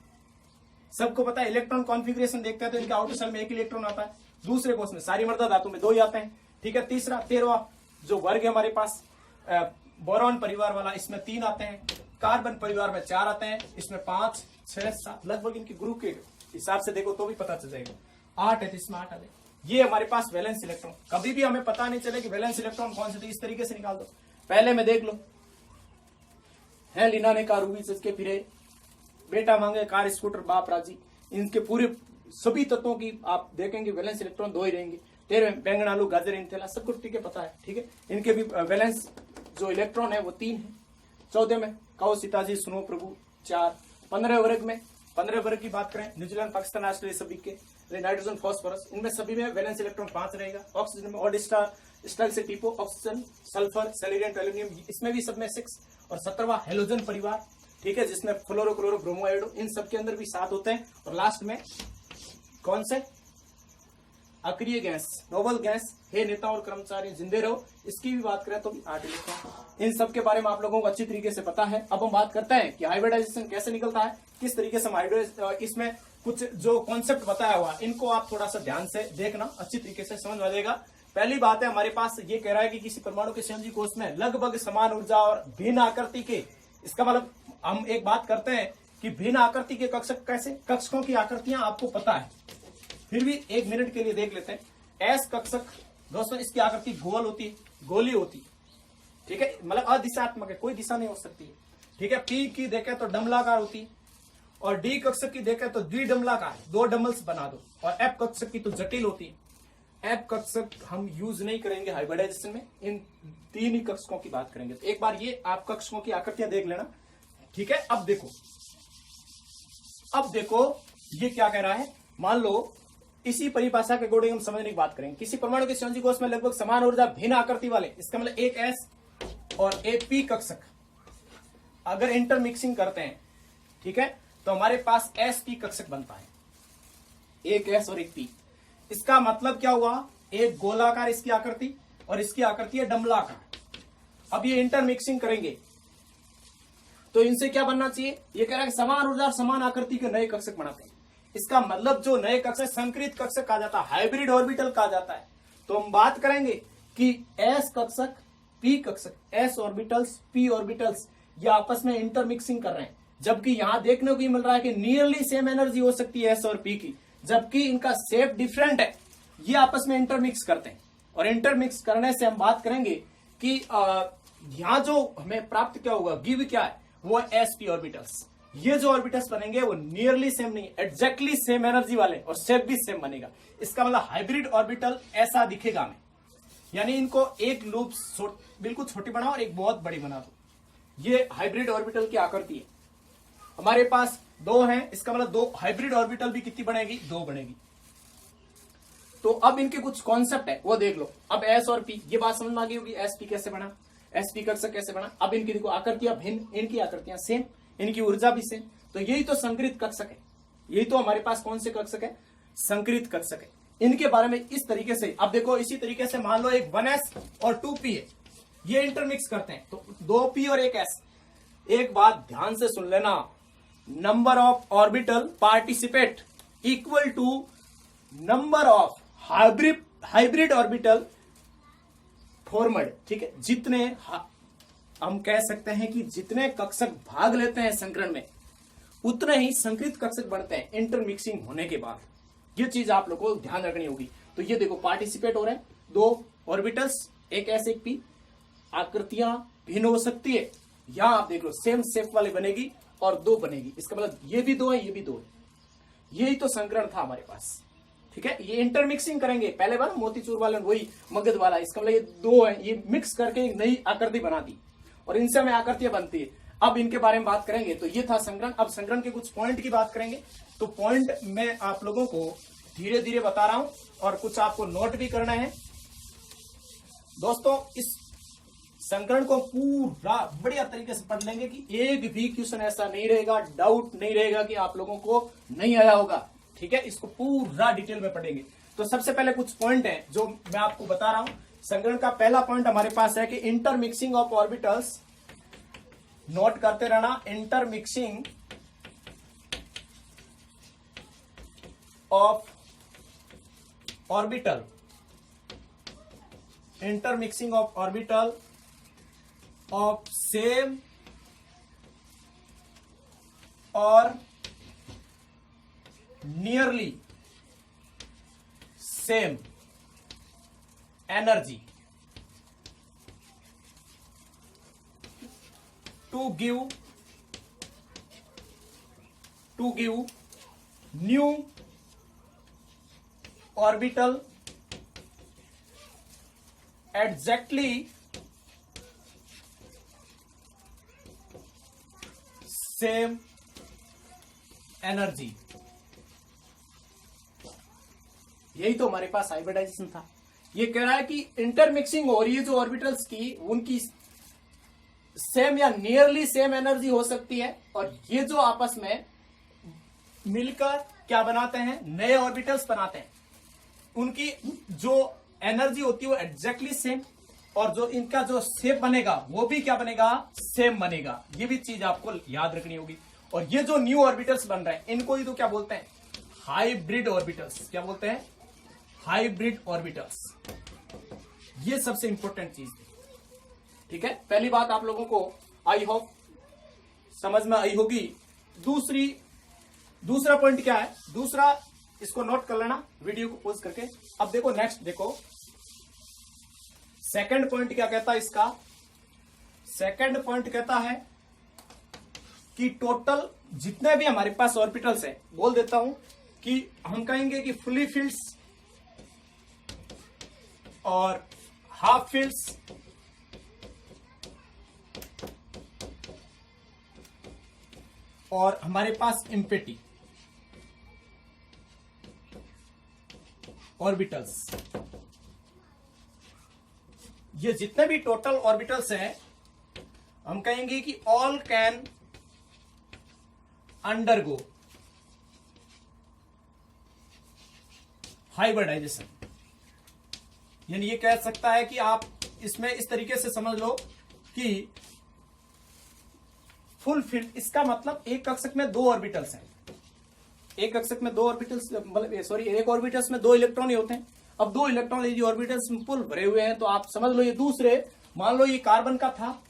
सबको पता है इलेक्ट्रॉन कॉन्फ़िगरेशन देखते हैं तो इनके आउटर सेल में एक इलेक्ट्रॉन आता है, दूसरे कोष में सारी मर्दा धातु में 2 ही आते हैं, ठीक है। तीसरा 13वां जो वर्ग है हमारे पास बोरॉन परिवार वाला, इसमें 3 आते हैं, कार्बन परिवार में 4 आते हैं, इसमें 5, 6, 7 लगभग इनके ग्रुप के हिसाब से देखो तो भी पता चल जाएगा, 8 है तो इसमें 8 आ जाए। ये हमारे पास वैलेंस इलेक्ट्रॉन, कभी भी हमें पता नहीं चले कि वैलेंस इलेक्ट्रॉन कौन से थे, इस तरीके से निकाल दो। पहले में देख लो है लीना ने कार रूबी सच के फिरे, बेटा मांगे कार स्कूटर बाप राजी, इनके पूरे सभी तत्वों की आप देखेंगे वैलेंस इलेक्ट्रॉन 2 ही रहेंगे। 13वें बैंगन आलू गाजर इंथेला सब कुछ ठीक है पता है, ठीक है, इनके भी वैलेंस जो इलेक्ट्रॉन है वो 3 है। 14 में कहो सीताजी सुनो प्रभु 4। 15 वर्ग में 15 वर्ग की बात करें, न्यूजीलैंड पाकिस्तान ऑस्ट्रेलिया सभी के, नाइट्रोजन फॉस्फोरस इनमें सभी में वैलेंस इलेक्ट्रॉन 5 रहेगा। ऑक्सीजन में ऑड स्टार से टिपो, ऑक्सीजन, सल्फर, सेलेनियम, एल्यूमिनियम इसमें भी सब में 6 और 17वां हेलोजन परिवार, ठीक है, जिसमें फ्लोरो क्लोरो ब्रोमो आयोडो इन सब के अंदर भी 7 होते हैं। और लास्ट में कौन से अक्रिय गैस, नोबल गैस, हे नेता और कर्मचारी जिंदे रहो, इसकी भी बात करें तो 8 इलेक्ट्रॉन। इन सब के बारे में आप लोगों को अच्छी तरीके से पता है। अब हम बात करते हैं कि हाइब्रिडाइजेशन कैसे निकलता है, किस तरीके से हम इसमें कुछ जो कॉन्सेप्ट बताया हुआ इनको आप थोड़ा सा ध्यान से देखना, अच्छी तरीके से समझ आ जाएगा। पहली बात है हमारे पास ये कह रहा है कि किसी परमाणु के संयोजी कोष में लगभग समान ऊर्जा और भिन्न आकृति के, इसका मतलब हम एक बात करते हैं कि भिन्न आकृति के कक्षक कैसे, कक्षकों की आकृतियां आपको पता है, फिर भी 1 मिनट के लिए देख लेते हैं। एस कक्षक दोस्तों इसकी आकृति गोल होती है, गोली होती है, ठीक है, मतलब अदिशात्मक है, कोई दिशा नहीं हो सकती है, ठीक है। पी की देखें तो डमलाकार होती है, और डी कक्षक की देखें तो द्विडमलाकार, 2 डम्बल्स बना दो। और एफ कक्षक की तो जटिल होती है, एफ कक्षक हम यूज नहीं करेंगे हाइब्रिडाइजेशन में, इन 3 ही कक्षकों की बात करेंगे। तो एक बार ये आप कक्षकों की आकृतियां देख लेना, ठीक है। अब देखो ये क्या कह रहा है, मान लो इसी परिभाषा के अकॉर्डिंग हम समझने की बात करेंगे, किसी परमाणु के संयोजी कोष में लगभग समान ऊर्जा भिन्न आकृति वाले, इसका मतलब एक एस और एक पी कक्षक अगर इंटरमिक्सिंग करते हैं, ठीक है, तो हमारे पास एस पी कक्षक बनता है, एक एस और एक पी। इसका मतलब क्या हुआ, एक गोलाकार इसकी आकृति और इसकी आकृति है डमलाकार। अब ये इंटरमिक्सिंग करेंगे तो इनसे क्या बनना चाहिए, ये कह रहा है कि समान ऊर्जा और समान आकृति के नए कक्षक बनाते हैं। इसका मतलब जो नए कक्षक संकरित कक्षक कहा जाता है, हाइब्रिड ऑर्बिटल कहा जाता है। तो हम बात करेंगे कि एस कक्षक, पी कक्षक, एस ऑर्बिटल्स, पी ऑर्बिटल्स ये आपस में इंटरमिक्सिंग कर रहे हैं, जबकि यहां देखने को मिल रहा है कि नियरली सेम एनर्जी हो सकती है एस और पी की, जबकि इनका शेप डिफरेंट है। ये आपस में इंटरमिक्स करते हैं, और इंटरमिक्स करने से हम बात करेंगे कि यहां जो हमें प्राप्त क्या होगा, गिव क्या है, वो एस पी ऑर्बिटल्स। ये जो ऑर्बिटल्स बनेंगे वो नियरली सेम नहीं, एग्जैक्टली सेम एनर्जी वाले, और शेप भी सेम बनेगा। इसका मतलब हाइब्रिड ऑर्बिटल ऐसा दिखेगा हमें, यानी इनको एक लूप बिल्कुल छोटी बनाओ और एक बहुत बड़ी बना दो। ये हाइब्रिड ऑर्बिटल की आकृति है। हमारे पास 2 हैं, इसका मतलब 2 हाइब्रिड ऑर्बिटल भी कितनी बनेगी, 2 बनेगी। तो अब इनके कुछ कॉन्सेप्ट है वो देख लो। अब एस और पी, ये बात समझ में आ गई होगी, एस पी कैसे बना, एस पी कक्षक कैसे बना। अब इनकी देखो आकृतियां भिन्न, इनकी आकृतियां सेम, इनकी ऊर्जा भी सेम। तो यही तो संकरित कक्षक है, यही तो हमारे पास कौन से कक्षक है, संकरित कक्षक है। इनके बारे में इस तरीके से अब देखो, इसी तरीके से मान लो एक 1s और 2p है, ये इंटरमिक्स करते हैं तो 2p और 1s। एक बात ध्यान से सुन लेना, number of orbital participate equal to number of hybrid orbital formed, ठीक है। जितने हम कह सकते हैं कि जितने कक्षक भाग लेते हैं संकरण में, उतने ही संकरित कक्षक बनते हैं इंटरमिक्सिंग होने के बाद। ये चीज आप लोगों को ध्यान रखनी होगी। तो ये देखो पार्टिसिपेट हो रहे हैं 2 ऑर्बिटल्स, एक एस एक पी, आकृतियां भिन्न हो सकती है। यहां आप देख लो सेम शेप वाली बनेगी और 2 बनेगी, इसका मतलब ये भी 2 है, ये भी 2 है। यही तो संकरण था हमारे पास, ठीक है, ये इंटरमिक्सिंग करेंगे। पहले बार मोतीचूर वाले वही मगध वाला, इसका मतलब ये दो है, ये मिक्स करके एक नई आकृति बना दी और इनसे हमें आकृतियां बनती है। अब इनके बारे में बात करेंगे। तो ये था संग्रहण। अब संग्रहण के कुछ पॉइंट की बात करेंगे। तो पॉइंट मैं आप लोगों को धीरे धीरे बता रहा हूं और कुछ आपको नोट भी करना है। दोस्तों इस संग्रहण को पूरा बढ़िया तरीके से पढ़ लेंगे कि एक भी क्वेश्चन ऐसा नहीं रहेगा, डाउट नहीं रहेगा कि आप लोगों को नहीं आया होगा। ठीक है, इसको पूरा डिटेल में पढ़ेंगे। तो सबसे पहले कुछ पॉइंट है जो मैं आपको बता रहा हूं। संग्रहण का पहला पॉइंट हमारे पास है कि इंटरमिक्सिंग ऑफ ऑर्बिटल्स। नोट करते रहना, intermixing of orbital, intermixing of orbital of same or nearly same energy to give new orbital exactly same energy. यही तो हमारे पास हाइब्रिडाइजेशन था। ये कह रहा है कि इंटरमिक्सिंग हो रही है जो ऑर्बिटल्स की, उनकी सेम या नियरली सेम एनर्जी हो सकती है और ये जो आपस में मिलकर क्या बनाते हैं, नए ऑर्बिटल्स बनाते हैं। उनकी जो एनर्जी होती है वो एग्जैक्टली सेम और जो इनका जो शेप बनेगा वो भी क्या बनेगा, सेम बनेगा। ये भी चीज आपको याद रखनी होगी। और ये जो न्यू ऑर्बिटल्स बन रहे हैं इनको ही तो क्या बोलते हैं, हाइब्रिड ऑर्बिटल्स। क्या बोलते हैं, हाइब्रिड ऑर्बिटल्स। ये सबसे इंपॉर्टेंट चीज है। ठीक है, पहली बात आप लोगों को आई होप समझ में आई होगी। दूसरा पॉइंट क्या है, दूसरा इसको नोट कर लेना वीडियो को पॉज करके। अब देखो नेक्स्ट, देखो सेकंड पॉइंट क्या कहता है इसका। सेकंड पॉइंट कहता है कि टोटल जितने भी हमारे पास ऑर्बिटल्स है, बोल देता हूं कि हम कहेंगे कि फुली फील्ड्स और हाफ फील्ड्स और हमारे पास एम्प्टी ऑर्बिटल्स, ये जितने भी टोटल ऑर्बिटल्स हैं हम कहेंगे कि ऑल कैन अंडरगो हाइब्रिडाइजेशन। यानी ये कह सकता है कि आप इसमें इस तरीके से समझ लो कि फुल फील्ड, इसका मतलब एक कक्षक में दो ऑर्बिटल्स हैं। एक कक्षक में दो ऑर्बिटल्स, मतलब सॉरी एक ऑर्बिटल्स में दो इलेक्ट्रॉन ही होते हैं। अब दो इलेक्ट्रॉन यदि ऑर्बिटल्स में फुल भरे हुए हैं तो आप समझ लो ये दूसरे, मान लो ये कार्बन का था,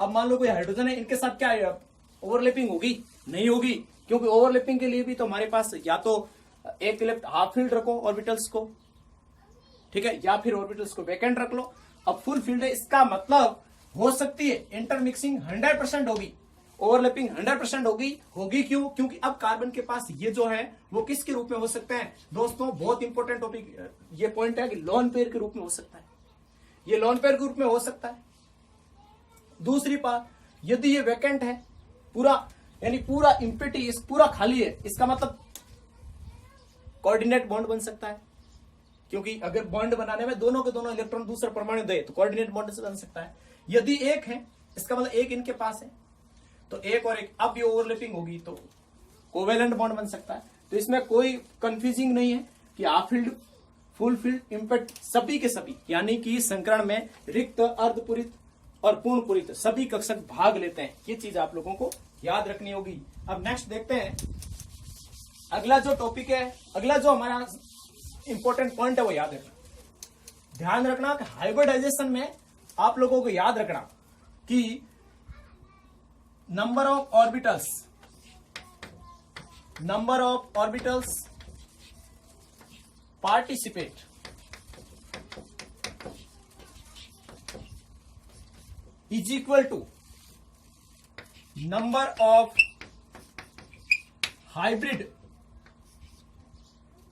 अब मान लो कोई हाइड्रोजन है, इनके साथ क्या है, ओवरलैपिंग होगी? नहीं होगी, क्योंकि ओवरलैपिंग के लिए भी तो हमारे पास या तो एक हाफ फील्ड रखो ऑर्बिटल्स को, ठीक है, या फिर ऑर्बिटल्स को वैकेंट रख लो। अब फुल फील्ड है, इसका मतलब हो सकती है इंटरमिक्सिंग 100% होगी, ओवरलैपिंग 100% होगी क्यों? क्योंकि अब कार्बन के पास ये जो है वो किसके रूप में हो सकते हैं दोस्तों, बहुत इंपॉर्टेंट टॉपिक ये पॉइंट है कि लोन पेयर के रूप में हो सकता है। ये लोन पेयर के रूप में हो सकता है। दूसरी बात, यदि ये वैकेंट है पूरा, यानी पूरा एम्प्टी, इस पूरा खाली है, इसका मतलब कोऑर्डिनेट बॉन्ड बन सकता है, क्योंकि अगर बॉन्ड बनाने में दोनों के दोनों इलेक्ट्रॉन दूसरा परमाणु दे तो कोऑर्डिनेट बॉन्ड से बन सकता है। यदि एक है, इसका मतलब एक इनके पास है तो एक और एक, अब ये ओवरलैपिंग होगी तो कोवेलेंट बॉन्ड बन सकता है। तो इसमें कोई कंफ्यूजिंग नहीं है कि half field, full field, impact सभी के सभी, यानी कि संकरण में रिक्त, अर्धपूरित और पूर्ण पूरित सभी कक्षक भाग लेते हैं। ये चीज आप लोगों को याद रखनी होगी। अब नेक्स्ट देखते हैं, अगला जो टॉपिक है, अगला जो हमारा इंपॉर्टेंट पॉइंट है वो याद रखना। ध्यान रखना कि हाइब्रिडाइजेशन में आप लोगों को याद रखना कि number of orbitals participate is equal to number of hybrid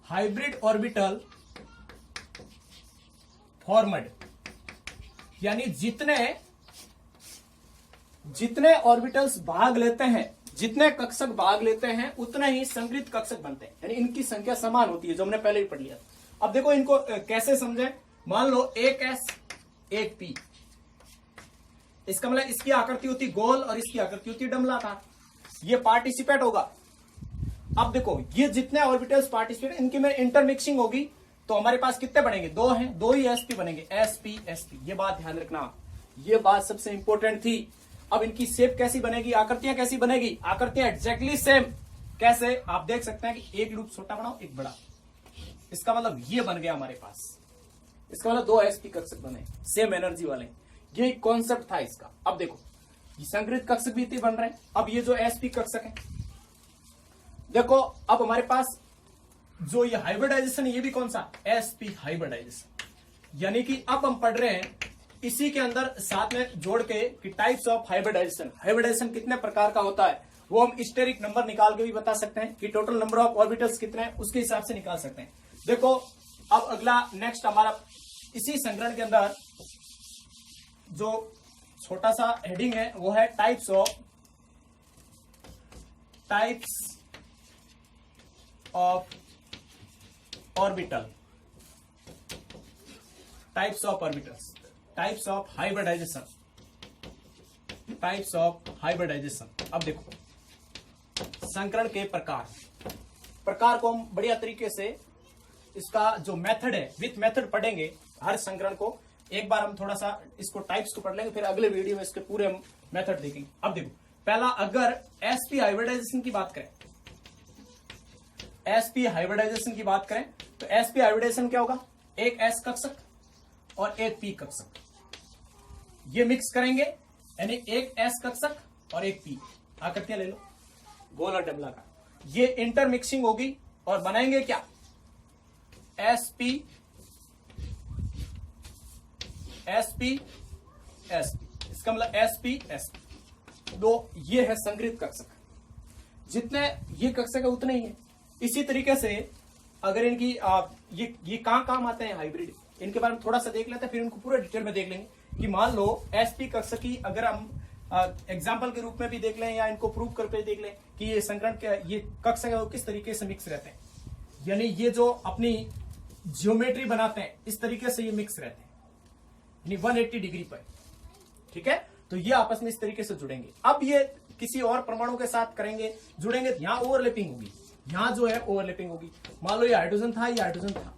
hybrid orbital formed, यानी जितने ऑर्बिटल्स भाग लेते हैं, जितने कक्षक भाग लेते हैं उतने ही संगृहीत कक्षक बनते हैं, यानी इनकी संख्या समान होती है, जो हमने पहले ही पढ़ लिया। अब देखो इनको कैसे समझें। मान लो एक एस एक पी, इसका मतलब इसकी आकृति होती गोल और इसकी आकृति होती डमलाकार, ये पार्टिसिपेट होगा। अब देखो ये जितने ऑर्बिटल्स पार्टिसिपेट, इनकी में इंटरमिक्सिंग होगी तो हमारे पास कितने बनेंगे, दो हैं, दो ही एसपी बनेंगे, एसपी एसपी। ये बात ध्यान रखना, ये बात सबसे इंपॉर्टेंट थी। अब इनकी शेप कैसी बनेगी, आकृतियां कैसी बनेगी, आकृतियां एग्जैक्टली सेम। कैसे, आप देख सकते हैं कि एक लूप छोटा बनाओ एक बड़ा, इसका मतलब ये बन गया हमारे पास, इसका मतलब दो एसपी कक्षक बने सेम एनर्जी वाले। ये कॉन्सेप्ट था इसका। अब देखो ये संगृहीत कक्षक भी इतने बन रहे हैं। अब ये जो एसपी कक्षक है, देखो अब हमारे पास जो ये हाइब्रिडाइजेशन, ये भी कौन सा, एसपी हाइब्रिडाइजेशन, यानी कि अब हम पढ़ रहे हैं इसी के अंदर साथ में जोड़ के कि टाइप्स ऑफ हाइब्रिडाइजेशन, हाइब्रिडाइजेशन कितने प्रकार का होता है, वो हम स्टेरिक नंबर निकाल के भी बता सकते हैं कि टोटल नंबर ऑफ ऑर्बिटल्स कितने हैं, उसके हिसाब से निकाल सकते हैं। देखो अब अगला नेक्स्ट हमारा इसी संग्रहण के अंदर जो छोटा सा हेडिंग है वो है types of orbital, types of orbitals, types of hybridization, types of hybridization. अब देखो संकरण के प्रकार को हम बढ़िया तरीके से इसका जो मेथड है विथ मेथड पढ़ेंगे हर संकरण को। एक बार हम थोड़ा सा इसको टाइप्स को पढ़ लेंगे, फिर अगले वीडियो में इसके पूरे हम मेथड देखेंगे। अब देखो पहला, अगर एसपी हाइब्रिडाइजेशन की बात करें, एसपी हाइब्रिडाइजेशन की बात करें तो एसपी हाइब्रिडाइजेशन क्या होगा, एक एस कक्षक और एक पी कक्षक, ये मिक्स करेंगे, यानी एक एस कक्षक और एक पी, आकृतियां ले लो गोल और डबला का, ये इंटरमिक्सिंग होगी और बनाएंगे क्या, एसपी एसपी एसपी, इसका मतलब एसपी एसपी दो, ये है संगृहीत कक्षक। जितने ये कक्षक है उतने ही है। इसी तरीके से अगर इनकी ये कहां काम आते हैं हाइब्रिड, इनके बारे में थोड़ा सा देख लेते हैं, फिर इनको पूरा डिटेल में देख लेंगे कि मान लो एसपी कक्षक की अगर हम एग्जाम्पल के रूप में भी देख लें या इनको प्रूव करके देख लें कि ये संकरण के ये कक्षक है वो किस तरीके से मिक्स रहते हैं, यानी ये जो अपनी ज्योमेट्री बनाते हैं इस तरीके से ये मिक्स रहते हैं, यानी 180 डिग्री पर, ठीक है। तो ये आपस में इस तरीके से जुड़ेंगे। अब ये किसी और परमाणु के साथ करेंगे, जुड़ेंगे, यहां ओवरलैपिंग होगी, यहां जो है ओवरलैपिंग होगी। मान लो ये हाइड्रोजन था, ये हाइड्रोजन था,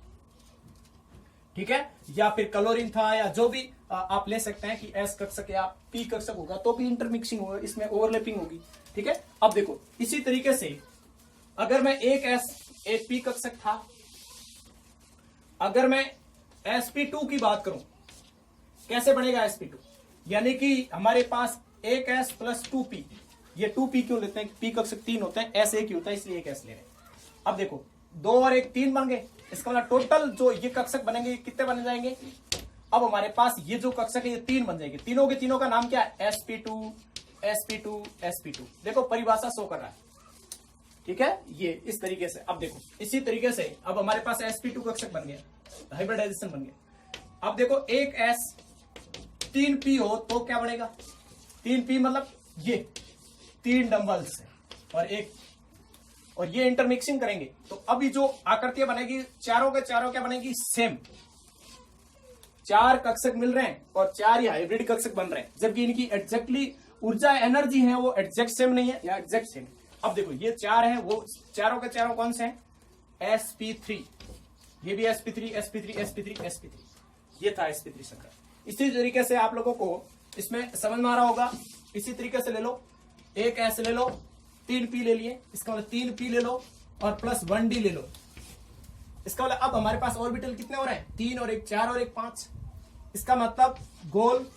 ठीक है, या फिर क्लोरीन था, या जो भी आप ले सकते हैं कि एस कक्षक या पी कक्षक होगा तो भी इंटरमिक्सिंग होगा, इसमें ओवरलैपिंग होगी, ठीक है। अब देखो इसी तरीके से अगर मैं एक एस एक पी कक्षक था, अगर मैं sp2 की बात करूं, कैसे बनेगा sp2, यानी कि हमारे पास एक s प्लस 2p, ये 2p क्यों लेते हैं, p कक्षक 3 होते हैं, s एक ही होता है इसलिए एक s ले रहे हैं। अब देखो 2 और 1 3 बन गए, इसका मतलब टोटल जो ये कक्षक बनेंगे कितने बन जाएंगे। अब हमारे पास ये जो कक्षक है ये 3 बन जाएंगे, तीनों के तीनों का नाम क्या है, sp2 sp2 sp2। देखो परिभाषा शो कर रहा है, ठीक है, ये इस तरीके से। अब देखो इसी तरीके से अब हमारे पास sp2 कक्षक बन गया, हाइब्रिडाइजेशन बन गया। अब देखो एक s 3p हो तो क्या बनेगा, 3p मतलब ये 3 डंबल्स है और एक, और ये इंटरमिक्सिंग करेंगे तो अभी जो आकृतियां बनेगी चारों के चारों क्या बनेगी, सेम। 4 कक्षक मिल रहे हैं और 4 ही हाइब्रिड कक्षक बन रहे हैं, जबकि इनकी एग्जैक्टली ऊर्जा एनर्जी है वो एग्जैक्ट सेम नहीं है या एग्जैक्ट सेम। अब देखो ये 4 हैं, वो चारों के चारों कौन से हैं, sp3, ये भी sp3 sp3 sp3 sp3, ये था sp3 संकरण। इसी तरीके से आप लोगों को इसमें समझ में आ रहा होगा। इसी तरीके से ले लो, एक s ले लो, 3p ले लिए, इसका मतलब 3p ले लो और प्लस 1d ले लो। इसका मतलब अब हमारे पास ऑर्बिटल कितने हो रहे हैं, 3 और 1 4 और 1 5। इसका मतलब गोल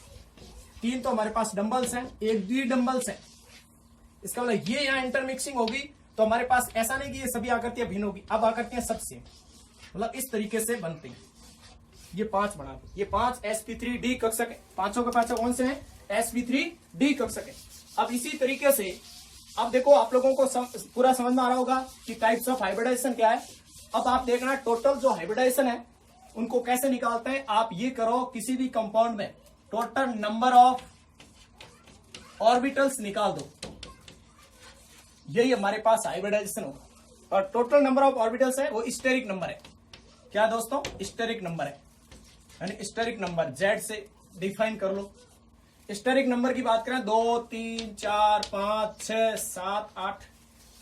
3 तो हमारे पास डंबल्स हैं, 1 द्वि डंबल्स हैं। इसका मतलब ये यहाँ इंटरमिक्सिंग होगी तो हमारे पास ऐसा नहीं कि ये सभी आकृतियां भिन्न होगी, अब आकृतियां सब सेम, मतलब इस तरीके से बनती हैं। ये 5 बना दो, ये 5 sp3d कक्षक है, पांचों के पांचों कौन से हैं, sp3d कक्षक है। अब इसी तरीके से अब देखो आप लोगों को पूरा समझ में आ रहा होगा कि टाइप्स ऑफ हाइब्रिडाइजेशन क्या है। अब आप देखना टोटल जो हाइब्रिडाइजेशन है उनको कैसे निकालते हैं। आप ये करो, किसी भी कंपाउंड में टोटल नंबर ऑफ ऑर्बिटल्स निकाल दो, यही हमारे पास हाइब्रिडाइजेशन होगा। और टोटल नंबर ऑफ ऑर्बिटल्स है वो स्टेरिक नंबर है। क्या दोस्तों? स्टेरिक नंबर है, यानी स्टेरिक नंबर जेड से डिफाइन कर लो। स्टेरिक नंबर की बात करें 2, 3, 4, 5, 6, 7, 8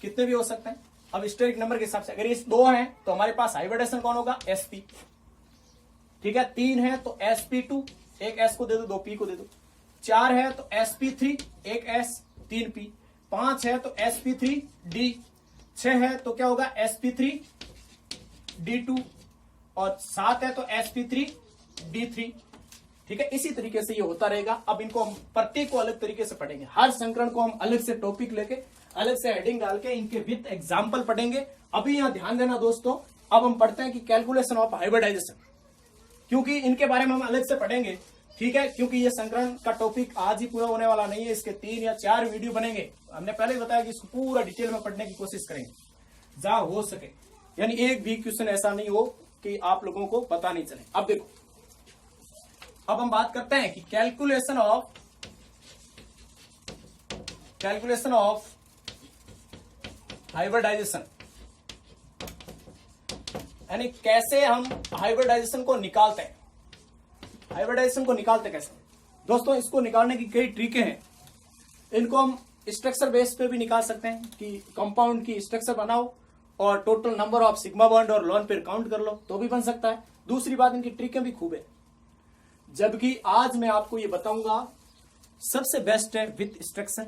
कितने भी हो सकते हैं। अब स्टेरिक नंबर के हिसाब से अगर ये 2 हैं तो हमारे पास हाइब्रिडाइजेशन कौन होगा? sp। ठीक है, 3 है तो sp2, एक s को दे दो, 2 p को दे दो। 4 है तो sp3, एक s, 3 p। 5 है तो sp3d। 6 है तो क्या होगा? sp3d2। और 7 है तो sp3d3। ठीक है, इसी तरीके से ये होता रहेगा। अब इनको हम प्रत्येक को अलग तरीके से पढ़ेंगे, हर संकरण को हम अलग से टॉपिक लेके अलग से हेडिंग डाल के इनके विद एग्जाम्पल पढ़ेंगे। अभी यहां ध्यान देना दोस्तों, अब हम पढ़ते हैं कि कैलकुलेशन ऑफ हाइब्रिडाइजेशन, क्योंकि इनके बारे में हम अलग से पढ़ेंगे। ठीक है, क्योंकि ये संकरण का टॉपिक आज ही पूरा होने वाला नहीं है, इसके 3 या 4 वीडियो बनेंगे। हमने पहले ही बताया कि इसको पूरा डिटेल में पढ़ने की कोशिश करेंगे जहां हो सके, यानी एक भी क्वेश्चन ऐसा नहीं हो कि आप लोगों को पता नहीं चले। अब देखो, अब हम बात करते हैं कि कैलकुलेशन ऑफ हाइब्रिडाइजेशन, यानी कैसे हम हाइब्रिडाइजेशन को निकालते हैं। हाइब्रिडाइजेशन को निकालते कैसे दोस्तों? इसको निकालने की कई ट्रिकें हैं। इनको हम स्ट्रक्चर बेस पे भी निकाल सकते हैं कि कंपाउंड की स्ट्रक्चर बनाओ और total number of sigma bond और लोन पेयर काउंट कर लो तो भी बन सकता है। दूसरी बात, इनकी ट्रिकें भी खूब है, जबकि आज मैं आपको ये बताऊंगा सबसे बेस्ट है विथ स्ट्रक्चर।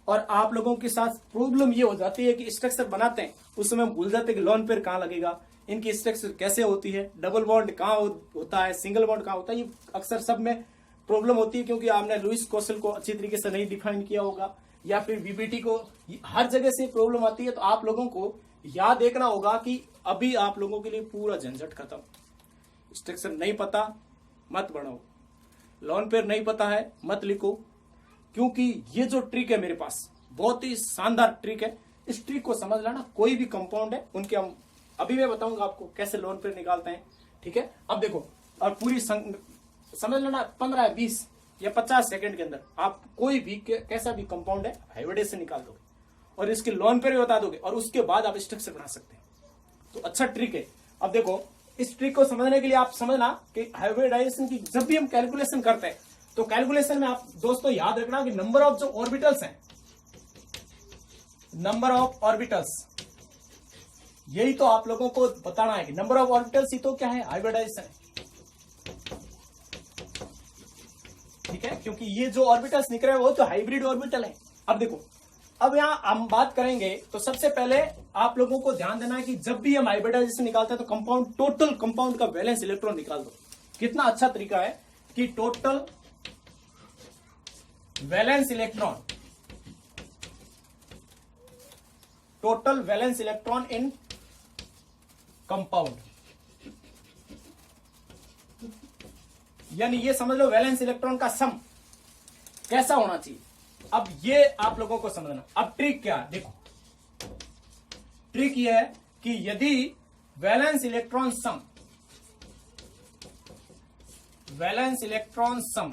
और आप लोगों के साथ प्रॉब्लम ये हो जाती है कि स्ट्रक्चर बनाते हैं उस समय भूल जाते हैं कि लोन पेयर कहां लगेगा, इनकी स्ट्रक्चर कैसे होती है, डबल बॉन्ड कहां होता है, सिंगल बॉन्ड कहां होता है। ये अक्सर सब में प्रॉब्लम होती है क्योंकि आपने लुईस कौशल को अच्छी तरीके से नहीं डिफाइन किया होगा, या फिर बीबीटी को, हर जगह से प्रॉब्लम आती है। तो आप लोगों को याद देखना होगा कि अभी आप लोगों के लिए पूरा झंझट खत्म। स्ट्रक्चर नहीं पता मत बढ़ाओ, लोन पेयर नहीं पता है मत लिखो, क्योंकि ये जो ट्रिक है मेरे पास बहुत ही शानदार ट्रिक है। इस ट्रिक को समझ लेना, कोई भी कंपाउंड है उनके हम अभी मैं बताऊंगा आपको कैसे लोन पेयर निकालते हैं। ठीक है, अब देखो, और पूरी समझ लेना 15, 20 या 50 सेकंड के अंदर आप कोई भी कैसा भी कंपाउंड है हाइब्रिडाइजेशन निकाल दोगे और इसके लोन पेयर भी बता दोगे और उसके बाद आप स्ट्रक्चर बना सकते हैं। तो अच्छा ट्रिक है। अब देखो, इस ट्रिक को समझने के लिए आप समझना कि हाइब्रिडाइजेशन की जब भी हम कैलकुलेशन करते हैं तो कैलकुलेशन में आप दोस्तों याद रखना कि नंबर ऑफ जो ऑर्बिटल्स हैं, नंबर ऑफ ऑर्बिटल्स, यही तो आप लोगों को बताना है कि नंबर ऑफ ऑर्बिटल्स ही तो क्या है? हाइब्रिडाइजेशन है। ठीक है, क्योंकि ये जो ऑर्बिटल्स निकल रहे हैं वो तो हाइब्रिड ऑर्बिटल है। अब देखो, अब यहां हम बात करेंगे तो सबसे पहले आप लोगों को ध्यान देना है कि जब भी हम हाइब्रिडाइजेशन निकालते हैं तो कंपाउंड, टोटल कंपाउंड का वैलेंस इलेक्ट्रॉन निकाल दो। कितना अच्छा तरीका है कि total valence electron in compound, यानी ये समझ लो वैलेंस इलेक्ट्रॉन का सम कैसा होना चाहिए। अब ये आप लोगों को समझना। अब ट्रिक क्या है? देखो, ट्रिक ये है कि यदि वैलेंस इलेक्ट्रॉन सम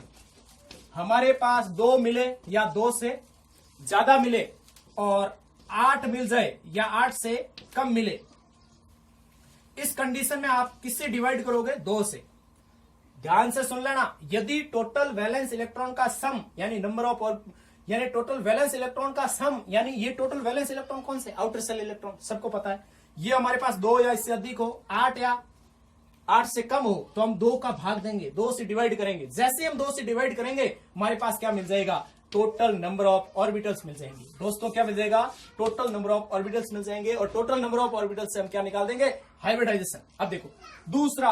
हमारे पास 2 मिले या 2 से ज्यादा मिले और 8 मिल जाए या 8 से कम मिले, इस कंडीशन में आप किससे डिवाइड करोगे? 2 से। ध्यान से सुन लेना, यदि टोटल वैलेंस इलेक्ट्रॉन का सम यानी नंबर ऑफ, यानी टोटल वैलेंस इलेक्ट्रॉन का सम, यानी ये टोटल वैलेंस इलेक्ट्रॉन कौन से? आउटर सेल इलेक्ट्रॉन, सबको पता है। ये हमारे पास 2 या इससे अधिक हो, 8 या 8 से कम हो, तो हम 2 का भाग देंगे, 2 से डिवाइड करेंगे। जैसे हम 2 से डिवाइड करेंगे हमारे पास क्या मिल जाएगा? टोटल नंबर ऑफ ऑर्बिटल्स मिल जाएंगे। दोस्तों क्या मिल जाएगा? टोटल नंबर ऑफ ऑर्बिटल्स मिल जाएंगे। और टोटल नंबर ऑफ ऑर्बिटल्स से हम क्या निकाल देंगे? हाइब्रिडाइजेशन। अब देखो, दूसरा,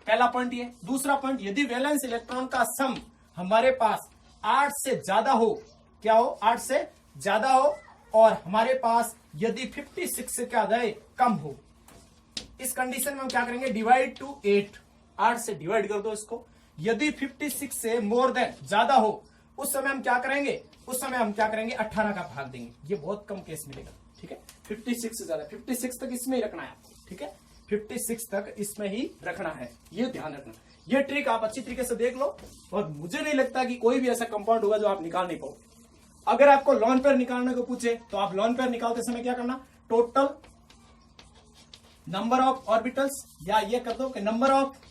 पहला पॉइंट ये, दूसरा पॉइंट, यदि वैलेंस इलेक्ट्रॉन का सम हमारे पास 8 से ज्यादा हो, क्या हो? 8 से ज्यादा हो, और हमारे पास यदि 56 से क्या जाए? कम हो, इस कंडीशन में हम क्या करेंगे? डिवाइड टू 8, 8 से डिवाइड कर दो इसको। यदि 56 से मोर देन, ज्यादा हो, उस समय हम क्या करेंगे? उस समय हम क्या करेंगे? 18 का भाग देंगे। ये बहुत कम केस मिलेगा। ठीक है, 56 से ज्यादा, 56 तक इसमें ही रखना है आपको। ठीक है, 56 तक इसमें ही रखना है, ये ध्यान रखना। ये ट्रिक आप अच्छी तरीके से देख लो, और मुझे नहीं लगता कि कोई भी ऐसा कंपाउंड होगा जो आप निकाल नहीं पाओगे। अगर आपको लॉन पेयर निकालने को पूछे तो आप लॉन पेयर निकालते समय क्या करना, टोटल नंबर ऑफ ऑर्बिटल्स, या ये कर दो कि नंबर ऑफ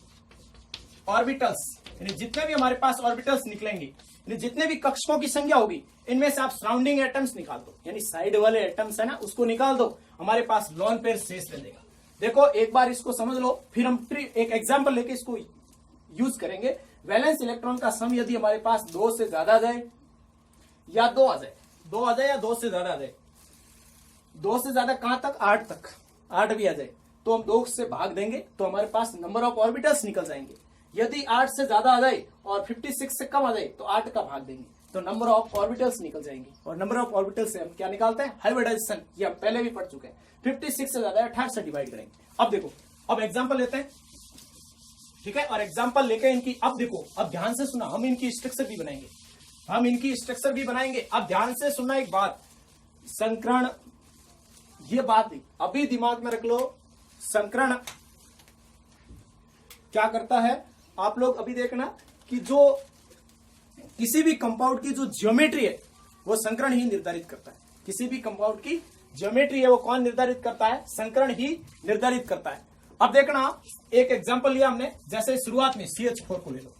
ऑर्बिटल्स, यानी जितने भी हमारे पास ऑर्बिटल्स निकलेंगे, यानी जितने भी कक्षकों की संख्या होगी, इनमें से आप सराउंडिंग एटम्स निकाल दो, यानी साइड वाले एटम्स है ना, उसको निकाल दो, हमारे पास लॉन पेयर शेष रह जाएगा। देखो एक बार इसको समझ लो, फिर हम एक एग्जांपल लेके इसको यूज करेंगे। वैलेंस इलेक्ट्रॉन का सम यदि हमारे पास 2 से ज्यादा आ जाए या 2 आ जाए, 2 आ जाए या 2 से ज्यादा आ जाए, 2 से ज्यादा कहां तक, 8 तक, 8 भी आ जाए तो हम 2 से भाग देंगे तो हमारे पास नंबर ऑफ ऑर्बिटल्स निकल जाएंगे। यदि 8 से ज्यादा आ जाए और 56 से कम आ जाए तो 8 का भाग देंगे तो नंबर ऑफ ऑर्बिटल्स निकल जाएंगे। और नंबर ऑफ ऑर्बिटल्स से हम क्या निकालते हैं, हाइब्रिडाइजेशन, ये हम पहले भी पढ़ चुके हैं। 56 से ज्यादा 18 से डिवाइड करेंगे। अब देखो, अब एग्जांपल लेते हैं, ठीक है, और एग्जांपल लेके इनकी, अब देखो, अब ध्यान से सुना, हम इनकी स्ट्रक्चर भी बनाएंगे, हम इनकी स्ट्रक्चर भी बनाएंगे। अब ध्यान से सुनना एक बात, संकरण, ये बात अभी दिमाग में रख लो, संकरण क्या करता है, आप लोग अभी देखना कि जो किसी भी कंपाउंड की जो ज्योमेट्री है वो संकरण ही निर्धारित करता है। किसी भी कंपाउंड की ज्योमेट्री है वो कौन निर्धारित करता है, संकरण ही निर्धारित करता है। अब देखना, एक एग्जांपल लिया हमने, जैसे शुरुआत में CH4 को ले लो,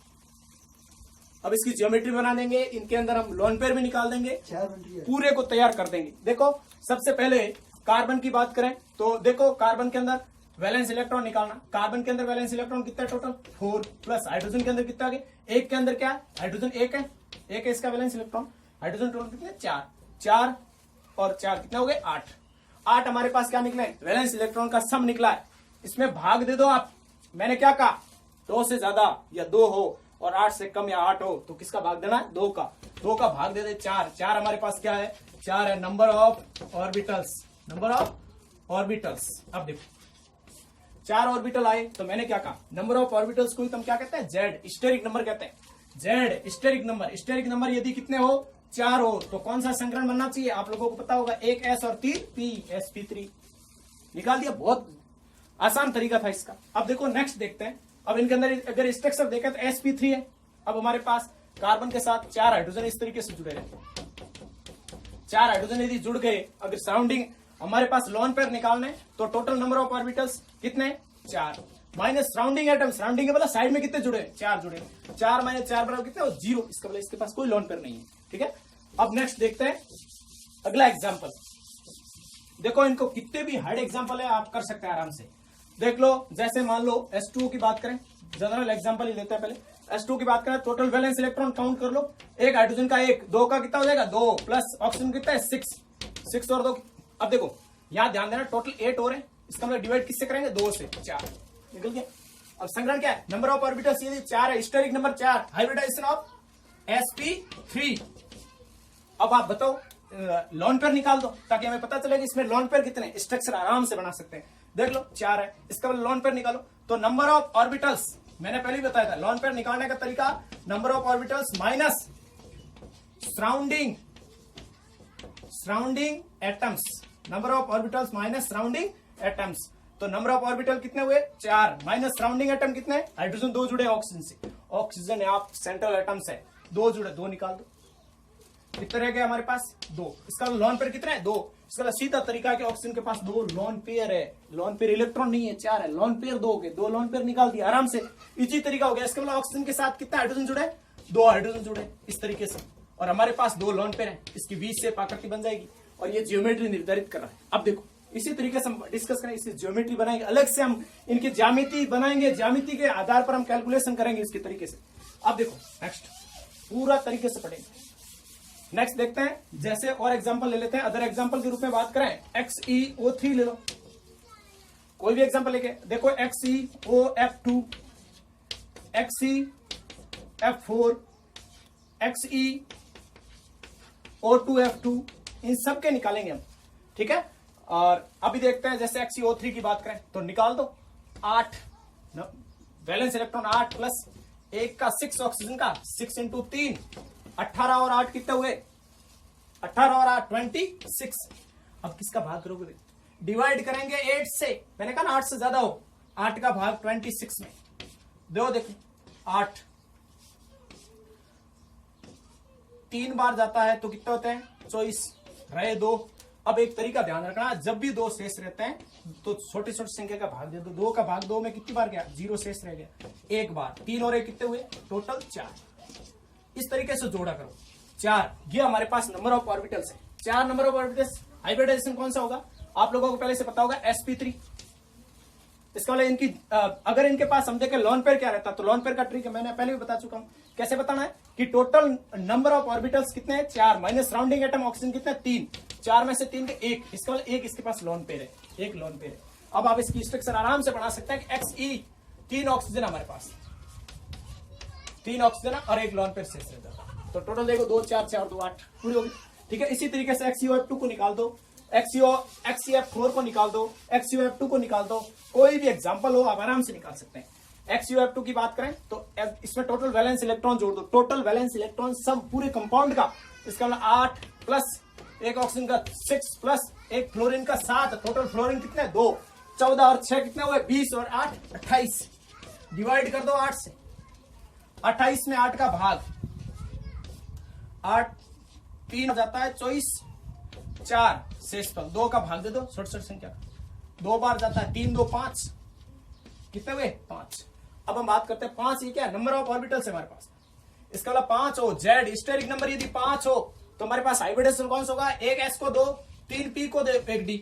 अब इसकी ज्योमेट्री बना देंगे, इनके अंदर हम लोन पेयर भी निकाल देंगे, पूरे को तैयार कर देंगे। देखो सबसे पहले कार्बन की बात करें तो देखो, कार्बन के अंदर वैलेंस इलेक्ट्रॉन निकालना, कार्बन के अंदर वैलेंस इलेक्ट्रॉन कितना है टोटल, 4, प्लस हाइड्रोजन के अंदर कितना आ गया, एक के अंदर क्या है, हाइड्रोजन एक है, एक है इसका वैलेंस इलेक्ट्रॉन, हाइड्रोजन टोटल कितने, 4, 4 और 4 कितने हो गए, 8, 8 हमारे पास क्या निकला है, वैलेंस इलेक्ट्रॉन का सम निकला है। इसमें भाग दे दो आप, मैंने क्या कहा, 2 से ज्यादा या 2 हो और 8 से कम या 8 हो तो किसका भाग देना है, 2 का, 2 का भाग दे दे 4, 4 हमारे पास क्या है, 4 है number of orbitals, number of orbitals. अब देखो 4 ऑर्बिटल आए तो मैंने क्या कहा, नंबर ऑफ ऑर्बिटल्स को हम क्या कहते हैं, जेड, स्टेरिक नंबर कहते हैं, Z steric number. Steric number यदि कितने हो, 4 हो तो कौन सा संकरण बनना चाहिए, आप लोगों को पता होगा, 1 S और 3 P, sp3 निकाल दिया, बहुत आसान तरीका था इसका। अब देखो नेक्स्ट देखते हैं, अब इनके अंदर अगर स्ट्रक्चर देखें तो sp3 है। अब हमारे पास कार्बन के साथ 4 हाइड्रोजन इस तरीके से जुड़े रहते हैं, 4 हाइड्रोजन यदि जुड़ गए, अगर सराउंडिंग हमारे पास लोन पेयर निकालने तो टोटल नंबर ऑफ ऑर्बिटल्स कितने, 4, माइनस सराउंडिंग एटम, सराउंडिंग के मतलब साइड में कितने जुड़े, 4 जुड़े, 4 माइनस 4 बराबर कितने हो, 0, इसका मतलब इसके पास कोई लोन पेयर नहीं है, ठीक है। अब नेक्स्ट देखते हैं अगला एग्जांपल। देखो इनको कितने भी हार्ड एग्जांपल है आप कर सकते हैं आराम से, देख लो। जैसे मान लो H2O की बात करें, जनरल एग्जांपल ही लेते हैं पहले, H2O की बात करें, टोटल वैलेंस इलेक्ट्रॉन काउंट कर लो, एक हाइड्रोजन का 1, 2 का कितना हो जाएगा, 2 प्लस ऑक्सीजन कितना है, 6 और 2। अब देखो यहां ध्यान देना, टोटल 8 हो रहे हैं, इसका मतलब डिवाइड किससे करेंगे, 2 से, 4 निकल गया। अब संकरण क्या है, नंबर ऑफ ऑर्बिटल्स यदि 4 है, steric number 4, hybridisation of sp3। अब आप बताओ लोन पेयर निकाल दो ताकि हमें पता चले कि इसमें लोन पेयर कितने, स्ट्रक्चर आराम से बना सकते हैं। देख लो 4 है, इसका मतलब लोन पेयर निकालो तो नंबर ऑफ ऑर्बिटल्स, मैंने पहले ही बताया था लोन पेयर निकालने का तरीका, number of orbitals minus surrounding atoms, number of orbitals minus surrounding atoms. तो नंबर ऑफ ऑर्बिटल कितने हुए, 4, माइनस सराउंडिंग एटम कितने, हाइड्रोजन 2 जुड़े ऑक्सीजन से, ऑक्सीजन आप सेंट्रल एटम्स है, 2 जुड़े, 2 निकाल दो, कितने रह गए हमारे पास, 2। इसका लोन पेयर कितना है, 2। इसका सीधा तरीका है ऑक्सीजन के पास 2 लोन पेयर है, लोन पेयर इलेक्ट्रॉन नहीं है, 4 है, लोन पेयर 2 हो गए, 2 लोन पेयर निकाल दिया आराम से, इजी तरीका हो गया। इसके मतलब ऑक्सीजन के साथ कितना हाइड्रोजन जुड़े, 2 हाइड्रोजन जुड़े इस तरीके से, और हमारे पास 2 लोन पेयर है, इसकी 20 से आकृति बन जाएगी और ये ज्योमेट्री निर्धारित कर रहा है। अब देखो इसी तरीके से हम डिस्कस करेंगे, इसकी ज्योमेट्री बनाएंगे, अलग से हम इनकी ज्यामिति बनाएंगे, ज्यामिति के आधार पर हम कैलकुलेशन करेंगे इसके तरीके से। अब देखो नेक्स्ट पूरा तरीके से पढ़ेंगे। नेक्स्ट देखते हैं, जैसे और एग्जांपल ले लेते हैं, अदर एग्जांपल के रूप में बात करें, XeO3 ले लो, कोई भी एग्जांपल लेके देखो, XeOF2, XeF4, XeO2F2, इन सब के निकालेंगे हम, ठीक है। और अभी देखते हैं जैसे XeO3 की बात करें तो निकाल दो, 8 वैलेंस इलेक्ट्रॉन 8 प्लस 1 का 6 ऑक्सीजन का, 6 इंटू 3, 18 और 8 कितने हुए, 18 और 8 26। अब किसका भाग करोगे, डिवाइड करेंगे 8 से, मैंने कहा ना 8 से ज्यादा हो, 8 का भाग 26 में दो, देखो 8 3 बार जाता है तो कितने होते हैं 24 रहे 2। अब एक तरीका ध्यान रखना, जब भी 2 शेष रहते हैं तो छोटी छोटी संख्या का भाग दे दो। 2 का भाग 2 में कितनी बार गया, 0 शेष रह गया 1 बार, 3 और 1 कितने हुए, टोटल 4। इस तरीके से जोड़ा करो 4। ये हमारे पास नंबर ऑफ ऑर्बिटल्स है। 4 नंबर ऑफ ऑर्बिटल्स। हाइब्रिडाइजेशन कौन सा होगा, आप लोगों को पहले से पता होगा, sp3। इसका मतलब इनकी अगर इनके पास हम देखें लोन पेयर क्या रहता है, तो लोन पेयर का ट्रिक मैंने पहले भी बता चुका हूं। कैसे बताना है कि टोटल नंबर ऑफ ऑर्बिटल्स कितने हैं, 4 माइनस राउंडिंग एटम ऑक्सीजन कितने, 3। 4 में से 3 के 1, इसका मतलब 1 इसके पास लोन पेयर है, 1 लोन पेयर है। अब आप इसकी स्ट्रक्चर आराम से बना सकते हैं कि XE 3 ऑक्सीजन हमारे पास, 3 ऑक्सीजन और 1 लोन पेयर शेष रहता है। तो टोटल देखो 2 4 4 2 8 पूरी होगी। ठीक है, इसी तरीके से XeOF2 को निकाल दो, XeF4 को निकाल दो, XeOF2 को निकाल दो। कोई भी एग्जांपल हो आप आराम से निकाल सकते हैं। XeOF2 की बात करें तो इसमें टोटल वैलेंस इलेक्ट्रॉन जोड़ दो, टोटल वैलेंस इलेक्ट्रॉन सब पूरे कंपाउंड का, इसका मतलब 8 प्लस 1 ऑक्सीजन का 6 प्लस 1 फ्लोरीन का 7, टोटल फ्लोरीन कितने 2, 14 और 6 कितने हुए 20 और 8 28। डिवाइड कर दो 8 से, 28 में 8 का भाग, 8 3 हो जाता है 24, 4 शेष पर 2 का भाग दे दो, छोटी छोटी संख्या 2 बार जाता है, 3 2 5 कितने हुए 5। अब हम बात करते हैं 5, ये क्या है, नंबर ऑफ ऑर्बिटल्स है हमारे पास। इसका मतलब 5 हो, जेड स्टेरिक नंबर यदि 5 हो तो हमारे पास हाइब्रिडाइजेशन कौन सा होगा, 1 s को 2, 3 p को 1 d,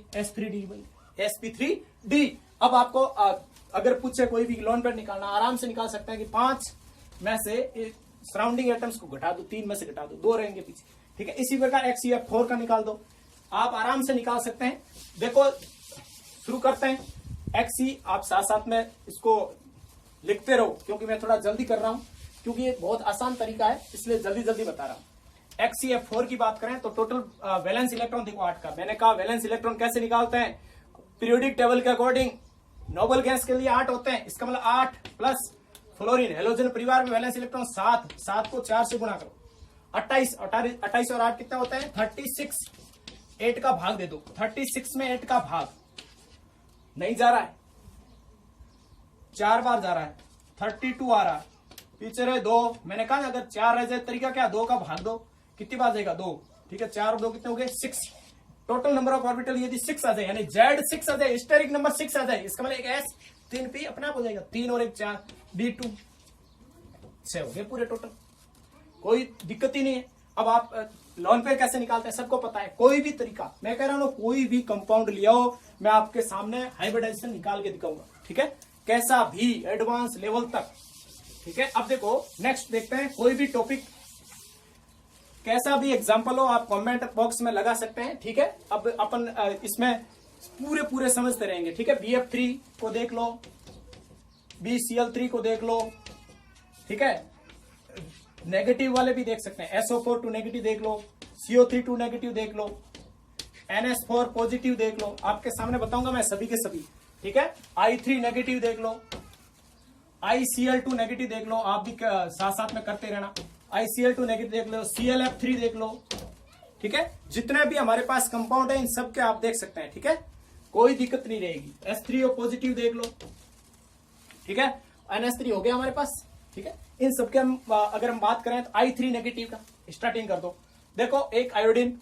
sp3d। अब आपको अगर पूछे कोई भी लोन पेयर निकालना, आराम से निकाल सकते हैं कि 5 में से सराउंडिंग एटम्स को घटा दो, 3 में से घटा दो, 2 रहेंगे पीछे। ठीक है, इसी प्रकार XeF4 का निकाल दो, आप आराम से निकाल सकते हैं। देखो शुरू करते हैं। Xe आप साथ साथ में इसको लिखते रहो, क्योंकि मैं थोड़ा जल्दी कर रहा हूं, क्योंकि ये बहुत आसान तरीका है, इसलिए जल्दी जल्दी बता रहा हूं। XeF4 की बात करें तो टोटल वैलेंस इलेक्ट्रॉन देखो 8 का। मैंने कहा वैलेंस इलेक्ट्रॉन कैसे निकालते हैं, पीरियोडिक टेबल के अकॉर्डिंग नोबल गैस के लिए 8 होते हैं। इसका मतलब 8 प्लस फ्लोरीन, हेलोजन परिवार में वैलेंस इलेक्ट्रॉन 7, 7 को 4 से गुणा करो, 28 और 8 कितना होता है 36। 8 का भाग दे दो, 36 में 8 का भाग नहीं जा रहा है, 4 बार जा रहा है, 32 आ रहा है, पीछे रहे 2। मैंने कहा अगर 4 रह जाए, तरीका क्या, 2 का भाग दो, कितनी बार जाएगा 2। ठीक है, 4 और 2 कितने हो गए 6। टोटल नंबर ऑफ ऑर्बिटल यदि 6 आ जाए, यानी जेड 6 आ जाए, स्टेरिक नंबर 6 आ जाए, इसका मतलब 1 s 3 p अपने आप हो जाएगा, 3 और 1 4 d2 6 हो गए पूरे टोटल, कोई दिक्कत ही नहीं है। अब आप लोन पेयर कैसे निकालते हैं सबको पता है, कोई भी तरीका, मैं कह रहा हूं कोई भी कंपाउंड लिया हो, मैं आपके सामने हाइब्रिडाइजेशन निकाल के दिखाऊंगा। ठीक है, कैसा भी एडवांस लेवल तक। ठीक है, अब देखो नेक्स्ट देखते हैं, कोई भी टॉपिक कैसा भी एग्जांपल हो आप कमेंट बॉक्स में लगा सकते हैं। ठीक है, अब अपन इसमें पूरे समझते रहेंगे। ठीक है, BF3 को देख लो, BCl3 को देख लो। ठीक है, नेगेटिव वाले भी देख सकते हैं, SO4 2 नेगेटिव देख लो, CO3 2 नेगेटिव देख लो, NS4 पॉजिटिव देख लो, आपके सामने बताऊंगा मैं सभी के सभी। ठीक है, I3 नेगेटिव देख लो, ICl2 नेगेटिव देख लो, आप भी साथ साथ में करते रहना। ICl2 नेगेटिव देख लो, ClF3 देख लो। ठीक है, जितने भी हमारे पास कंपाउंड है इन सब के आप देख सकते हैं। ठीक है, कोई दिक्कत नहीं रहेगी। S3O पॉजिटिव देख लो। ठीक है, NS3 हो गया हमारे पास। ठीक है, इन सबके हम अगर हम बात करें तो I3 नेगेटिव का स्टार्टिंग कर दो। देखो एक आयोडीन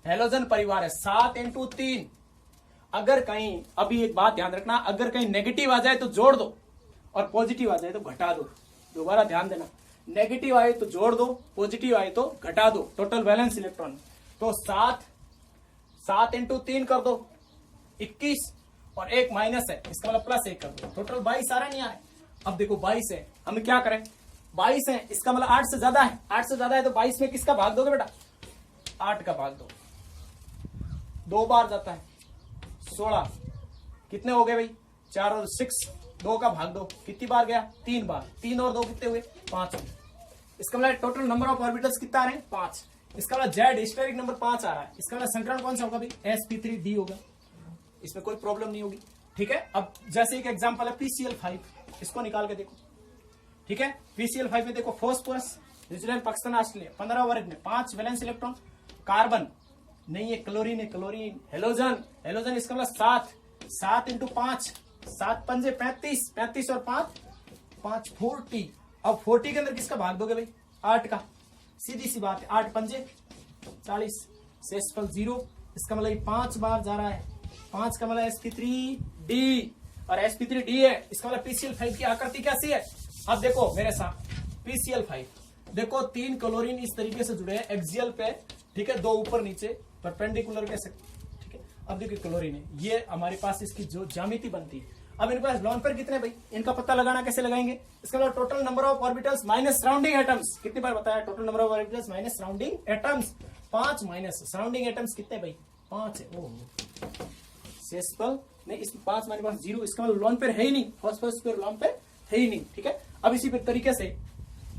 हेलोजन परिवार है, 7 × 3। अगर कहीं, अभी एक बात ध्यान रखना, अगर कहीं नेगेटिव आ जाए तो जोड़ दो और पॉजिटिव आ जाए तो घटा दो। दोबारा ध्यान देना, नेगेटिव आए तो जोड़ दो, पॉजिटिव आए तो घटा दो। टोटल वैलेंस इलेक्ट्रॉन तो 7 × 3 कर दो 21, और 1 माइनस है, इसका मतलब प्लस 1 कर दो। टोटल 22 आ रहा नहीं आ रहा। अब देखो 22 है, हम क्या करें, 22 है, इसका मतलब 8 से ज्यादा है, 8 से ज्यादा है तो 22 में किसका भाग दोगे बेटा, 8 का भाग दो। 2 बार जाता है 16, कितने हो गए भाई 4 और 6, 2 का भाग दो, कितनी बार गया 3 बार, 3 और 2 कितने हुए 5 हुए। इसका मतलब टोटल नंबर ऑफ ऑर्बिटल्स कितना आ रहे हैं 5। इसका मतलब जेड स्टेरिक नंबर 5 आ रहा है, इसका मतलब संकरण कौन सा होगा भाई sp3d होगा, इसमें कोई प्रॉब्लम नहीं होगी। ठीक है, अब जैसे एक एग्जांपल है PCl5, इसको निकाल के देखो। ठीक है, PCl5 में देखो, फॉस्फोरस, न्यूजीलैंड, पाकिस्तान, ऑस्ट्रेलिया, 15 वर्ग में 5 वैलेंस इलेक्ट्रॉन, कार्बन नहीं, ये क्लोरीन है, क्लोरीन। हेलोजन, हेलोजन इसका मतलब 7, 7 इंटू 5, 7 पंजे 35, 35 और 5 40। अब 40 के अंदर किसका भाग दोगे भाई? 8 का। सीधी सी बात है, 8 पंजे 40, शेषफल 0। इसका मतलब 5 बार जा रहा है, 5 का मतलब sp3d, और sp3d है, इसका मतलब PCl5 की आकृति कैसी है? अब देखो मेरे साथ, PCl5 देखो 3 क्लोरीन इस तरीके से जुड़े हैं एक्सियल पे, ठीक है, 2 ऊपर नीचे परपेंडिकुलर कह सकते, ठीक है। अब देखिए क्लोरीन है, ये हमारे पास इसकी जो ज्यामिति बनती है। अब इनके पास लोन पेयर कितने भाई? इनका पता लगाना कैसे लगाएंगे? इसका मतलब total number of orbitals minus surrounding atoms. कितनी बार बताया? Total number of orbitals minus surrounding atoms, 5 minus surrounding atoms कितने भाई? 5 है। ओह, शेषफल नहीं, इस 5 माइनस 0, इसका मतलब लोन पेयर है ही नहीं, फॉस्फोरस पेयर लोन पेयर है ही नहीं, ठीक है। अब इसी तरीके से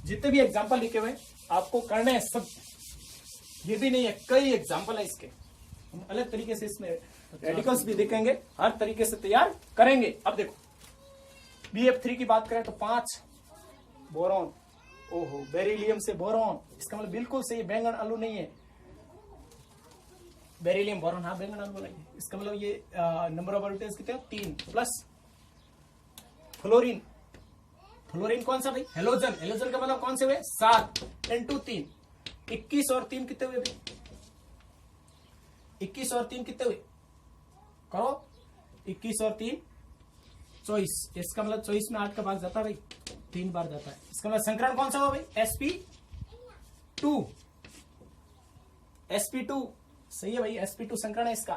जितने भी एग्जाम्पल लिखे हुए आपको करने हैं सब, ये भी नहीं है, कई एग्जाम्पल है इसके, हम अलग तरीके से इसमें रेडिकल्स भी देखेंगे, हर तरीके से तैयार करेंगे। अब देखो BF3 की बात करें तो 5 बोरॉन, ओहो, बेरिलियम से बोरॉन, इसका मतलब बिल्कुल सही, बैंगन आलू नहीं है, बेरिलियम बोरॉन, हाँ बैंगन आलू नहीं है। इसका मतलब ये नंबर ऑफ ऑर्बिटल्स कितने? 3 प्लस फ्लोरीन, फ्लोरीन कौन सा भाई? हेलोजन, हेलोजन का मतलब कौन से हुए? 7 इंटू 3, 21 और 3 कितने हुए भाई? 21 और 3 कितने हुए? करो, 21 और 3 24, इसका मतलब 24 में 8 का भाग जाता है भाई, 3 बार जाता है। इसका मतलब संकरण कौन सा हुआ भाई? sp2, sp2 सही है भाई, sp2 संकरण है इसका,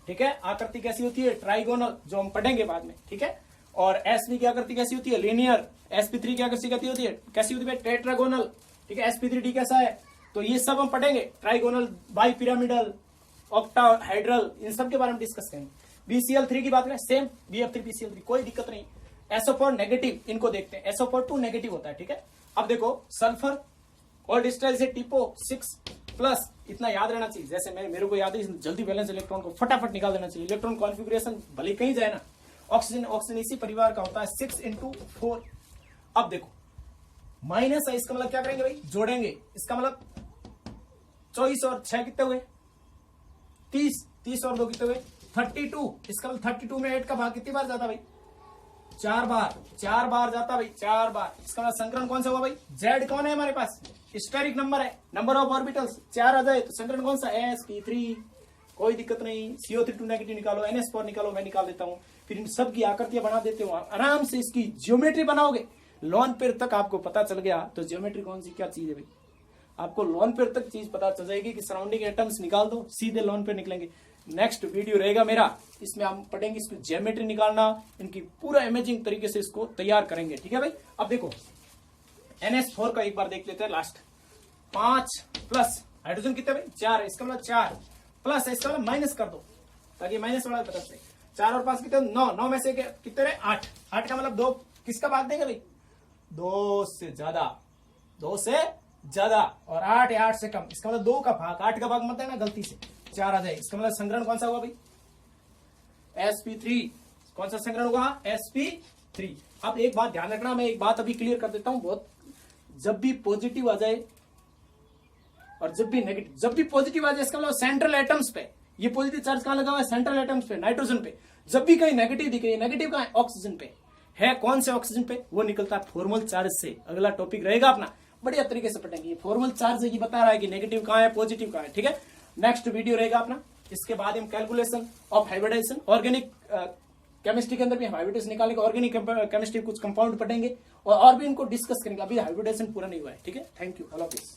ठीक है। आकृति कैसी होती है? ट्राइगोनल, जो हम पढ़ेंगे बाद में, ठीक है। और sp की आकृति कैसी होती है? लीनियर। sp3 की आकृति कैसी होती है? कैसी होती है? टेट्रागोनल, ठीक है। sp3d कैसा है? तो ये सब हम पढ़ेंगे, ट्राइगोनल, बाई पिरामिडल, ऑक्टाहाइड्रल, इन सब के बारे में डिस्कस करेंगे। BCl3 की बात करें, सेम BF3 BCl3, कोई दिक्कत नहीं। SO4 नेगेटिव, इनको देखते हैं, SO4 नेगेटिव होता है, ठीक है। अब देखो सल्फर और डिस्टल से टिपो 6 प्लस, इतना याद रहना चाहिए, जैसे मेरे को याद है, जल्दी वैलेंस इलेक्ट्रॉन को फटाफट निकाल देना चाहिए। इलेक्ट्रॉन कॉन्फिगरेशन भले कहीं जाए ना, ऑक्सीजन, ऑक्सीजन इसी परिवार का होता है, 6 इंटू 4। अब देखो माइनस है, इसका मतलब क्या करेंगे भाई? जोड़ेंगे। इसका मतलब 24 और 6 कितने हुए? 30, 30 और 2 कितने हुए? 32। इसका मतलब 32 में 8 का भाग कितनी बार जाता भाई? 4 बार, 4 बार जाता भाई, 4 बार। इसका मतलब संकरण कौन सा हुआ भाई? Z कौन है हमारे पास? स्टेरिक नंबर है, नंबर ऑफ ऑर्बिटल्स 4 आ जाए तो संकरण कौन सा? sp3, कोई दिक्कत नहीं। CO3 नेगेटिव निकालो, NS4 निकालो, मैं निकाल देता हूं, फिर इन सब की आकृतियां बना देते हो, आराम से इसकी ज्योमेट्री बनाओगे। लोन पेयर तक आपको पता चल गया तो ज्योमेट्री कौन सी क्या चीज है भाई, आपको लोन पेयर तक चीज पता चल जाएगी कि सराउंडिंग एटम्स निकाल दो, सीधे लोन पेयर निकलेंगे। नेक्स्ट वीडियो रहेगा मेरा, इसमें हम पढ़ेंगे इसको ज्योमेट्री निकालना, इनकी पूरा इमेजिंग तरीके से इसको तैयार करेंगे, ठीक है भाई। अब देखो NS4 का एक बार देख लेते हैं लास्ट। 5 प्लस हाइड्रोजन कितने भाई? 4 है, इसका मतलब 4 प्लस है, इसका मतलब माइनस कर दो ताकि माइनस वाला पता चले। 4 और 5 कितने? 9, 9 में से कितने रहे? 8, 8 का मतलब 2 किसका भाग देंगे भाई? 2 से ज्यादा, 2 से ज्यादा, और 8 या 8 से कम, इसका मतलब 2 का भाग, 8 का भाग मत देना गलती से, 4 आ जाए। इसका मतलब संकरण कौन सा हुआ भाई? sp3, कौन सा संकरण हुआ? sp3। अब एक बात ध्यान रखना, मैं एक बात अभी क्लियर कर देता हूं, बहुत, जब भी पॉजिटिव आ जाए और जब भी नेगेटिव, जब भी पॉजिटिव आ जाए इसका मतलब सेंट्रल एटम्स पे, ये पॉजिटिव चार्ज कहां लगा हुआ है? सेंट्रल एटम्स पे, नाइट्रोजन पे। जब भी कहीं नेगेटिव दिख रही है, नेगेटिव कहां है? ऑक्सीजन पे है। कौन से ऑक्सीजन पे? वो निकलता है फॉर्मल चार्ज से। अगला टॉपिक रहेगा अपना, बढ़िया तरीके से पढ़ेंगे। ये फॉर्मल चार्ज ये बता रहा है कि नेगेटिव कहां है, पॉजिटिव कहां है, ठीक है। नेक्स्ट वीडियो रहेगा अपना, इसके बाद हम calculation of hybridization, organic chemistry के अंदर भी हाइब्रिडेशन निकालेंगे, ऑर्गेनिक केमिस्ट्री कुछ कंपाउंड पढ़ेंगे और भी इनको डिस्कस करेंगे। अभी हाइब्रिडेशन पूरा नहीं हुआ है, ठीक है। Thank you, all of this.